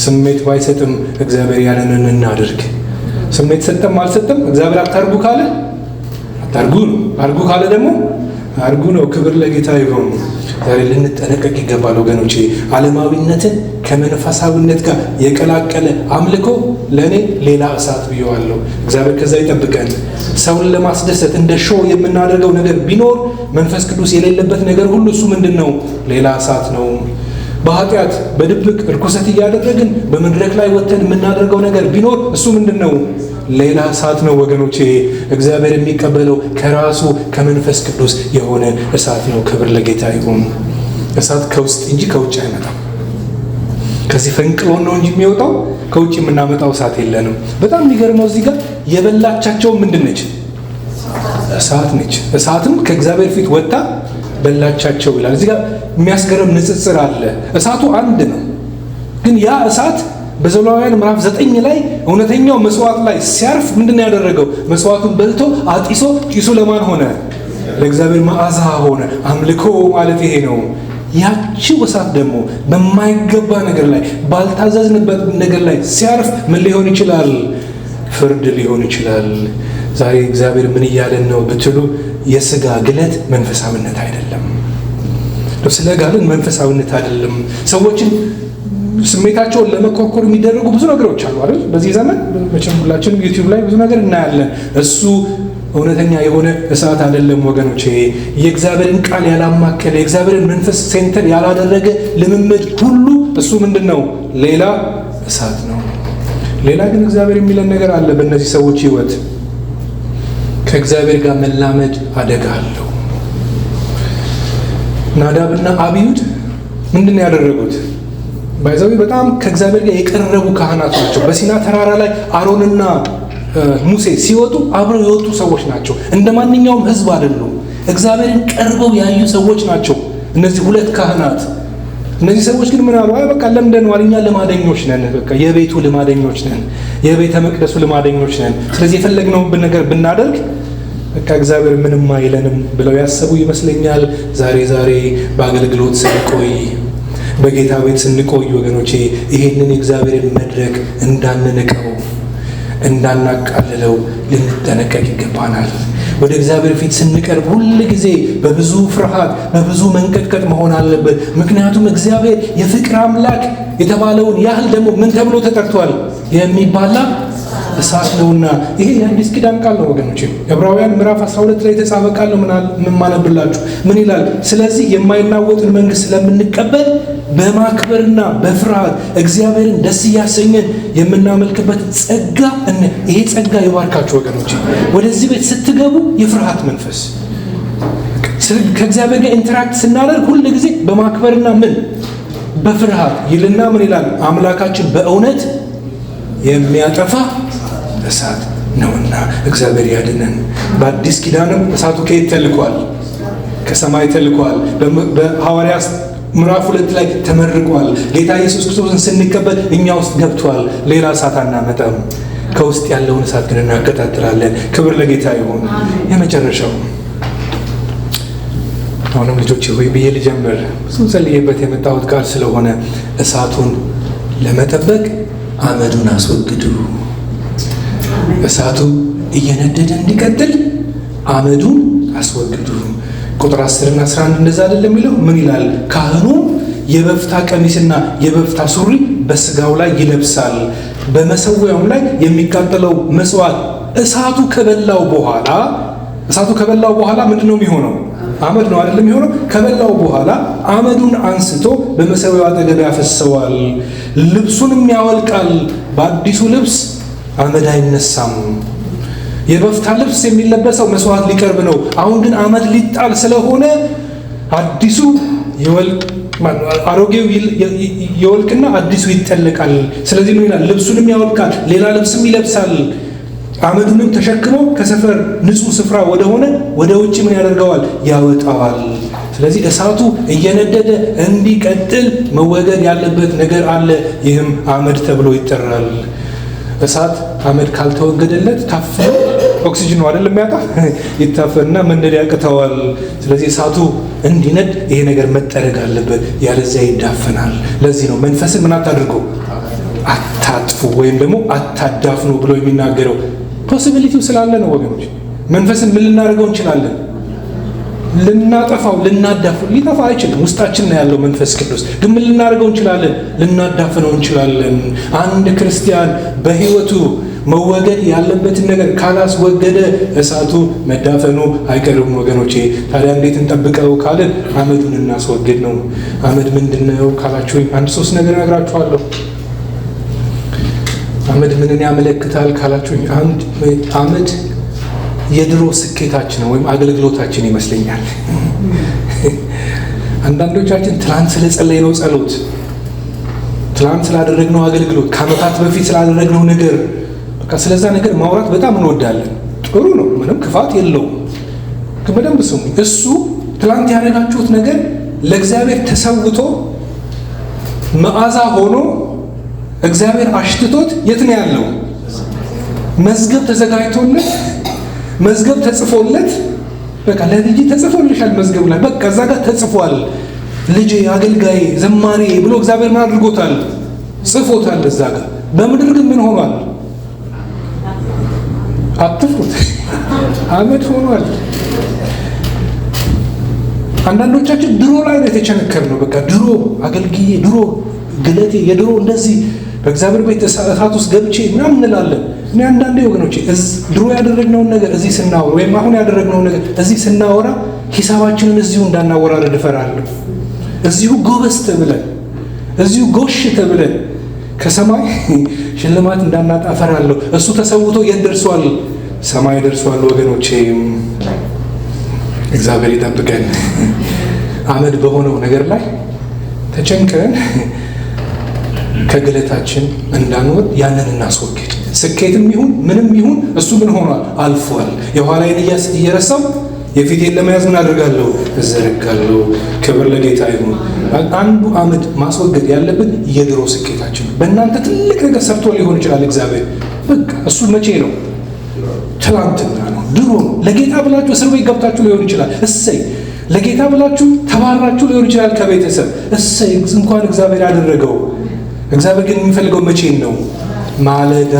ስሜት ባይሰጥም እግዚአብሔር ያለንን እናድርግ። ስሜት ሰጠም አልሰጠም እግዚአብሔር አታርጉ ካለ አታርጉ ነው፣ አርጉ ካለ ደግሞ አርጉ ነው። ክብር ለጌታ ይሁን። ዛሬ ልንጠነቀቅ ይገባል ወገኖቼ። ዓለማዊነትን ከመንፈሳዊነት ጋር የቀላቀለ አምልኮ ለእኔ ሌላ እሳት ብየዋለሁ። እግዚአብሔር ከዛ ይጠብቀን። ሰውን ለማስደሰት እንደ ሾው የምናደርገው ነገር ቢኖር መንፈስ ቅዱስ የሌለበት ነገር ሁሉ እሱ ምንድን ነው? ሌላ እሳት ነው። በኃጢአት በድብቅ እርኩሰት እያደረግን በመድረክ ላይ ወጥተን የምናደርገው ነገር ቢኖር እሱ ምንድን ነው? ሌላ እሳት ነው ወገኖቼ። እግዚአብሔር የሚቀበለው ከራሱ ከመንፈስ ቅዱስ የሆነ እሳት ነው። ክብር ለጌታ ይሁን። እሳት ከውስጥ እንጂ ከውጭ አይመጣም። ከዚህ ፈንቅሎን ነው እንጂ የሚወጣው ከውጭ የምናመጣው እሳት የለንም። በጣም የሚገርመው እዚህ ጋር የበላቻቸው ምንድን ነች? እሳት ነች። እሳትም ከእግዚአብሔር ፊት ወጥታ በላቻቸው ይላል። እዚህ ጋር የሚያስገርም ንጽጽር አለ። እሳቱ አንድ ነው፣ ግን ያ እሳት በዘሌዋውያን ምዕራፍ 9 ላይ እውነተኛው መስዋዕት ላይ ሲያርፍ ምንድን ነው ያደረገው? መስዋዕቱን በልቶ አጢሶ ጢሱ ለማን ሆነ? ለእግዚአብሔር መዓዛ ሆነ። አምልኮ ማለት ይሄ ነው። ያቺው እሳት ደግሞ በማይገባ ነገር ላይ ባልታዘዝንበት ነገር ላይ ሲያርፍ ምን ሊሆን ይችላል? ፍርድ ሊሆን ይችላል። ዛሬ እግዚአብሔር ምን እያለን ነው ብትሉ፣ የስጋ ግለት መንፈሳዊነት አይደለም። ስለ ጋርን መንፈሳዊነት አይደለም። ሰዎችን ስሜታቸውን ለመኮርኮር የሚደረጉ ብዙ ነገሮች አሉ አይደል? በዚህ ዘመን መቼም ሁላችንም ዩቲዩብ ላይ ብዙ ነገር እናያለን። እሱ እውነተኛ የሆነ እሳት አይደለም ወገኖቼ። የእግዚአብሔርን ቃል ያላማከለ የእግዚአብሔርን መንፈስ ሴንተር ያላደረገ ልምምድ ሁሉ እሱ ምንድን ነው? ሌላ እሳት ነው። ሌላ ግን እግዚአብሔር የሚለን ነገር አለ። በእነዚህ ሰዎች ሕይወት ከእግዚአብሔር ጋር መላመድ አደጋ አለው። ናዳብና አብዩድ ምንድን ነው ያደረጉት? ባይዛዊ በጣም ከእግዚአብሔር ጋር የቀረቡ ካህናት ናቸው። በሲና ተራራ ላይ አሮንና ሙሴ ሲወጡ አብረው የወጡ ሰዎች ናቸው። እንደ ማንኛውም ሕዝብ አይደሉም። እግዚአብሔርን ቀርበው ያዩ ሰዎች ናቸው እነዚህ ሁለት ካህናት። እነዚህ ሰዎች ግን ምን አሉ? አይ በቃ ለምደነዋል፣ እኛ ልማደኞች ነን፣ በቃ የቤቱ ልማደኞች ነን፣ የቤተ መቅደሱ ልማደኞች ነን። ስለዚህ የፈለግነውን ነገር ብናደርግ በቃ እግዚአብሔር ምንም አይለንም ብለው ያሰቡ ይመስለኛል። ዛሬ በአገልግሎት ስንቆይ፣ በጌታ ቤት ስንቆይ ወገኖቼ ይሄንን የእግዚአብሔርን መድረክ እንዳንንቀው፣ እንዳናቃልለው ልንጠነቀቅ ይገባናል። ወደ እግዚአብሔር ፊት ስንቀርብ ሁል ጊዜ በብዙ ፍርሃት በብዙ መንቀጥቀጥ መሆን አለበት። ምክንያቱም እግዚአብሔር የፍቅር አምላክ የተባለውን ያህል ደግሞ ምን ተብሎ ተጠርቷል? የሚባላ እሳት ነውና። ይሄ የአዲስ ኪዳን ቃል ነው ወገኖች። ዕብራውያን ምዕራፍ 12 ላይ የተጻፈ ቃል ነው። ምን ማነብላችሁ? ምን ይላል? ስለዚህ የማይናወጥን መንግሥት ስለምንቀበል በማክበርና በፍርሃት እግዚአብሔርን ደስ እያሰኘን የምናመልክበት ጸጋ ይሄ ጸጋ ይባርካችሁ ወገኖች። ወደዚህ ቤት ስትገቡ የፍርሃት መንፈስ ከእግዚአብሔር ጋር ኢንተራክት ስናደርግ ሁል ጊዜ በማክበርና በፍርሃት ይልና ምን ይላል? አምላካችን በእውነት የሚያጠፋ እሳት ነውና እግዚአብሔር ያድነን። በአዲስ ኪዳንም እሳቱ ከየት ተልኳል? ከሰማይ ተልኳል። በሐዋርያት ምዕራፍ 2 ላይ ተመርቋል። ጌታ ኢየሱስ ክርስቶስን ስንቀበል እኛ ውስጥ ገብቷል። ሌላ እሳት አናመጣም። ከውስጥ ያለውን እሳት ግን እናቀጣጥላለን። ክብር ለጌታ ይሁን። የመጨረሻው አሁንም ልጆች ሆይ ብዬ ልጀምር። ብዙ ጸልዬበት የመጣሁት ቃል ስለሆነ እሳቱን ለመጠበቅ አመዱን አስወግዱ። እሳቱ እየነደደ እንዲቀጥል አመዱን አስወግዱ። ቁጥር 10 እና 11 እንደዛ አይደለም የሚለው? ምን ይላል? ካህኑ የበፍታ ቀሚስና የበፍታ ሱሪ በስጋው ላይ ይለብሳል። በመሰዊያውም ላይ የሚቃጠለው መስዋዕት እሳቱ ከበላው በኋላ ምንድን ነው የሚሆነው? አመድ ነው አይደለም የሚሆነው? ከበላው በኋላ አመዱን አንስቶ በመሰዊያው አጠገብ ያፈሰዋል፣ ልብሱንም ያወልቃል። በአዲሱ ልብስ አመድ አይነሳም። የበፍታ ልብስ የሚለበሰው መስዋዕት ሊቀርብ ነው። አሁን ግን አመድ ሊጣል ስለሆነ አዲሱ አሮጌው ይወልቅና አዲሱ ይጠለቃል። ስለዚህ ምን ይላል? ልብሱንም ያወልቃል፣ ሌላ ልብስም ይለብሳል። አመዱንም ተሸክሞ ከሰፈር ንጹሕ ስፍራ ወደ ውጭ ምን ያደርገዋል? ያወጣዋል። ስለዚህ እሳቱ እየነደደ እንዲቀጥል መወገድ ያለበት ነገር አለ። ይህም አመድ ተብሎ ይጠራል። እሳት አመድ ካልተወገደለት ታፍኖ ኦክሲጅን ነው አይደለም ያጣ ይታፈንና መንደድ ያቅተዋል። ስለዚህ እሳቱ እንዲነድ ይሄ ነገር መጠረግ አለበት፣ ያለዚያ ይዳፈናል። ለዚህ ነው መንፈስን ምን አታድርጉ፣ አታጥፉ ወይም ደግሞ አታዳፍኑ ብሎ የሚናገረው። ፖሲቢሊቲው ስላለ ነው ወገኖች። መንፈስን ምን ልናደርገው እንችላለን? ልናጠፋው፣ ልናዳፍነው። ሊጠፋ አይችልም፣ ውስጣችን ነው ያለው መንፈስ ቅዱስ። ግን ምን ልናደርገው እንችላለን? ልናዳፍነው እንችላለን። አንድ ክርስቲያን በሕይወቱ መወገድ ያለበትን ነገር ካላስወገደ እሳቱ መዳፈኑ አይቀርም ወገኖቼ። ታዲያ እንዴት እንጠብቀው ካልን አመዱን እናስወግድ ነው። አመድ ምንድን ነው ካላችሁኝ 1-3 ነገር እነግራችኋለሁ። አመድ ምንን ያመለክታል ካላችሁኝ፣ አመድ የድሮ ስኬታችን ወይም አገልግሎታችን ይመስለኛል። አንዳንዶቻችን ትላንት ስለጸለይነው ጸሎት፣ ትላንት ስላደረግነው አገልግሎት፣ ከዓመታት በፊት ስላደረግነው ነገር በቃ ስለዛ ነገር ማውራት በጣም እንወዳለን። ጥሩ ነው፣ ምንም ክፋት የለውም። ግን በደንብ ስሙኝ። እሱ ትላንት ያደረጋችሁት ነገር ለእግዚአብሔር ተሰውቶ መዓዛ ሆኖ እግዚአብሔር አሽትቶት የት ነው ያለው? መዝገብ ተዘጋጅቶለት፣ መዝገብ ተጽፎለት፣ በቃ ለልጅ ተጽፎልሻል መዝገቡ ላይ በቃ እዛ ጋር ተጽፏል። ልጅ አገልጋይ ዘማሪ ብሎ እግዚአብሔር ምን አድርጎታል? ጽፎታል እዛ ጋር። በምድር ግን ምን ሆኗል? አትፍሩት፣ አመድ ሆኗል። አንዳንዶቻችን ድሮ ላይ ነው የተቸነከርነው። በቃ ድሮ አገልግዬ፣ ድሮ ግለቴ፣ የድሮ እንደዚህ በእግዚአብሔር ቤት እሳት ውስጥ ገብቼ ምናምን እንላለን። እኔ አንዳንዴ ወገኖቼ ድሮ ያደረግነውን ነገር እዚህ ስናወራ ወይም አሁን ያደረግነውን ነገር እዚህ ስናወራ ሂሳባችንን እዚሁ እንዳናወራረድ እፈራለሁ። እዚሁ ጎበዝ ተብለን፣ እዚሁ ጎሽ ተብለን ከሰማይ ሽልማት እንዳናጣ እፈራለሁ። እሱ ተሰውቶ የት ደርሷል? ሰማይ ደርሷል ወገኖቼ። እግዚአብሔር ይጠብቀን። አመድ በሆነው ነገር ላይ ተጨንቀን ከግለታችን እንዳንወድ ያንን እናስወግድ። ስኬትም ይሁን ምንም ይሁን እሱ ምን ሆኗል? አልፏል። የኋላዬን እየረሳው የፊቴን ለመያዝ ምን አድርጋለሁ? እዘረጋለሁ። ክብር ለጌታ ይሁን። አንዱ አመድ ማስወገድ ያለብን የድሮ ስኬታችን። በእናንተ ትልቅ ነገር ሰርቶ ሊሆን ይችላል እግዚአብሔር። በቃ እሱ መቼ ነው? ትላንትና ነው፣ ድሮ ነው። ለጌታ ብላችሁ እስር ቤት ገብታችሁ ሊሆን ይችላል። እሰይ። ለጌታ ብላችሁ ተባራችሁ ሊሆን ይችላል ከቤተሰብ። እሰይ፣ እንኳን እግዚአብሔር ያደረገው። እግዚአብሔር ግን የሚፈልገው መቼ ነው? ማለዳ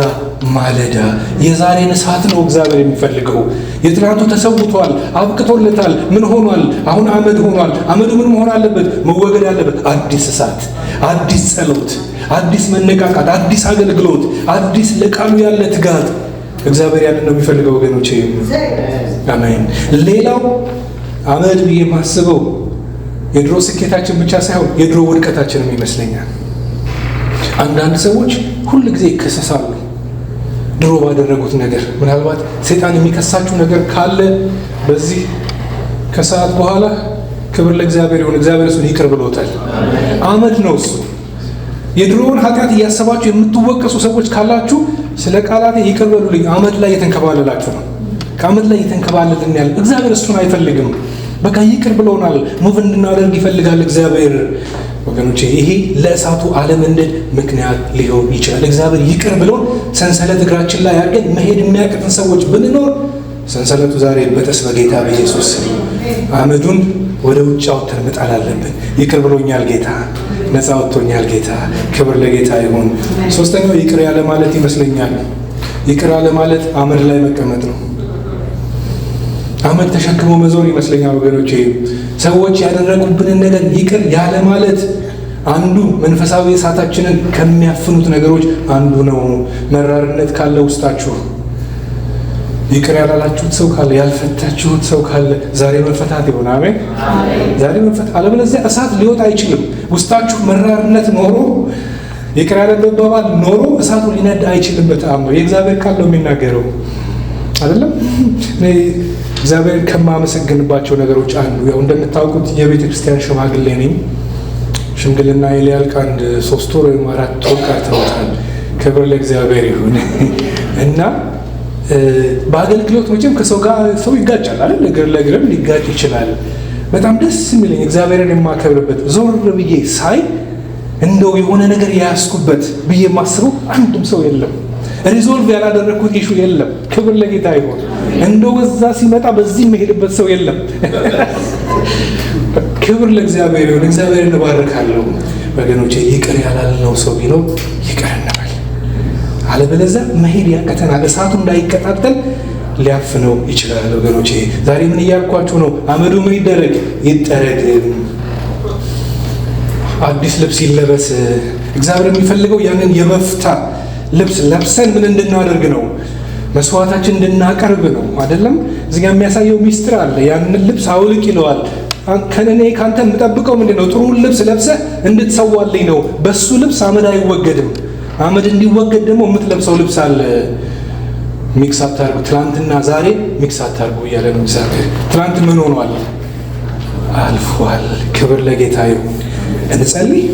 ማለዳ የዛሬን እሳት ነው እግዚአብሔር የሚፈልገው። የትናንቱ ተሰውቷል፣ አብቅቶለታል። ምን ሆኗል? አሁን አመድ ሆኗል። አመዱ ምን መሆን አለበት? መወገድ አለበት። አዲስ እሳት፣ አዲስ ጸሎት፣ አዲስ መነቃቃት፣ አዲስ አገልግሎት፣ አዲስ ለቃሉ ያለ ትጋት። እግዚአብሔር ያንን ነው የሚፈልገው ወገኖቼ። አሜን። ሌላው አመድ ብዬ የማስበው የድሮ ስኬታችን ብቻ ሳይሆን የድሮ ውድቀታችንም ይመስለኛል። አንዳንድ ሰዎች ሁል ጊዜ ይከሰሳሉ ድሮ ባደረጉት ነገር። ምናልባት ሰይጣን የሚከሳችሁ ነገር ካለ በዚህ ከሰዓት በኋላ ክብር ለእግዚአብሔር ይሁን፣ እግዚአብሔር እሱን ይቅር ብሎታል። አመድ ነው እሱ። የድሮውን ኃጢአት እያሰባችሁ የምትወቀሱ ሰዎች ካላችሁ ስለ ቃላቴ ይቅር በሉልኝ። አመድ ላይ የተንከባለላችሁ ነው። ከአመድ ላይ የተንከባለልን ያለ እግዚአብሔር እሱን አይፈልግም። በቃ ይቅር ብሎናል። ሙቭ እንድናደርግ ይፈልጋል እግዚአብሔር። ወገኖቼ ይሄ ለእሳቱ አለመንደድ ምክንያት ሊሆን ይችላል። እግዚአብሔር ይቅር ብሎን ሰንሰለት እግራችን ላይ አድርገን መሄድ የሚያቅትን ሰዎች ብንኖር ሰንሰለቱ ዛሬ በጠስ በጌታ በኢየሱስ አመዱን ወደ ውጭ አውጥተን መጣል አለብን። ይቅር ብሎኛል ጌታ፣ ነፃ ወጥቶኛል ጌታ። ክብር ለጌታ ይሁን። ሶስተኛው ይቅር ያለ ማለት ይመስለኛል። ይቅር ያለ ማለት አመድ ላይ መቀመጥ ነው። አመድ ተሸክሞ መዞር ይመስለኛል ወገኖቼ። ሰዎች ያደረጉብንን ነገር ይቅር ያለ ማለት አንዱ መንፈሳዊ እሳታችንን ከሚያፍኑት ነገሮች አንዱ ነው። መራርነት ካለ ውስጣችሁ፣ ይቅር ያላላችሁት ሰው ካለ፣ ያልፈታችሁት ሰው ካለ ዛሬ መፈታት ይሆን። አሜን። ዛሬ መፈታት፣ አለበለዚያ እሳት ሊወጣ አይችልም። ውስጣችሁ መራርነት ኖሮ ይቅር ያለ መባባል ኖሮ እሳቱ ሊነድ አይችልም። በጣም ነው የእግዚአብሔር ቃል ነው የሚናገረው አይደለም። እግዚአብሔር ከማመሰግንባቸው ነገሮች አንዱ ያው እንደምታውቁት የቤተ ክርስቲያን ሽማግሌ ነኝ። ሽምግልና ሊያልቅ አንድ 3 ወር ወይም 4 ወር ቀርተውታል። ክብር ለእግዚአብሔር ይሁን። እና በአገልግሎት መቼም ከሰው ጋር ሰው ይጋጫል አይደል? እግር ለእግርም ሊጋጭ ይችላል። በጣም ደስ የሚለኝ እግዚአብሔርን የማከብርበት ዞር ብዬ ሳይ እንደው የሆነ ነገር ያያዝኩበት ብዬ የማስበው አንድም ሰው የለም። ሪዞልቭ ያላደረግኩት ኢሹ የለም። ክብር ለጌታ ይሁን። እንደው እዛ ሲመጣ በዚህ መሄድበት ሰው የለም። ክብር ለእግዚአብሔር ይሁን። እግዚአብሔር እንባርካለሁ ወገኖቼ። ይቅር ያላልነው ሰው ቢኖር ይቅር እንበል። አለበለዚያ መሄድ ያቀተናል። እሳቱ እንዳይቀጣጠል ሊያፍነው ይችላል ወገኖቼ። ዛሬ ምን እያልኳችሁ ነው? አመዱ ምን ይደረግ? ይጠረግ። አዲስ ልብስ ይለበስ። እግዚአብሔር የሚፈልገው ያንን የበፍታ ልብስ ለብሰን ምን እንድናደርግ ነው? መስዋዕታችን እንድናቀርብ ነው አይደለም? እዚህ ጋር የሚያሳየው ሚስጥር አለ። ያንን ልብስ አውልቅ ይለዋል። ከእኔ ካንተ የምጠብቀው ምንድን ነው? ጥሩን ልብስ ለብሰህ እንድትሰዋልኝ ነው። በሱ ልብስ አመድ አይወገድም። አመድ እንዲወገድ ደግሞ የምትለብሰው ልብስ አለ። ሚክስ አታርጉ። ትናንትና ዛሬ ሚክስ አታርጉ እያለ ነው እግዚአብሔር። ትናንት ምን ሆኗል? አልፏል። ክብር ለጌታ ይሁን። እንጸልይ።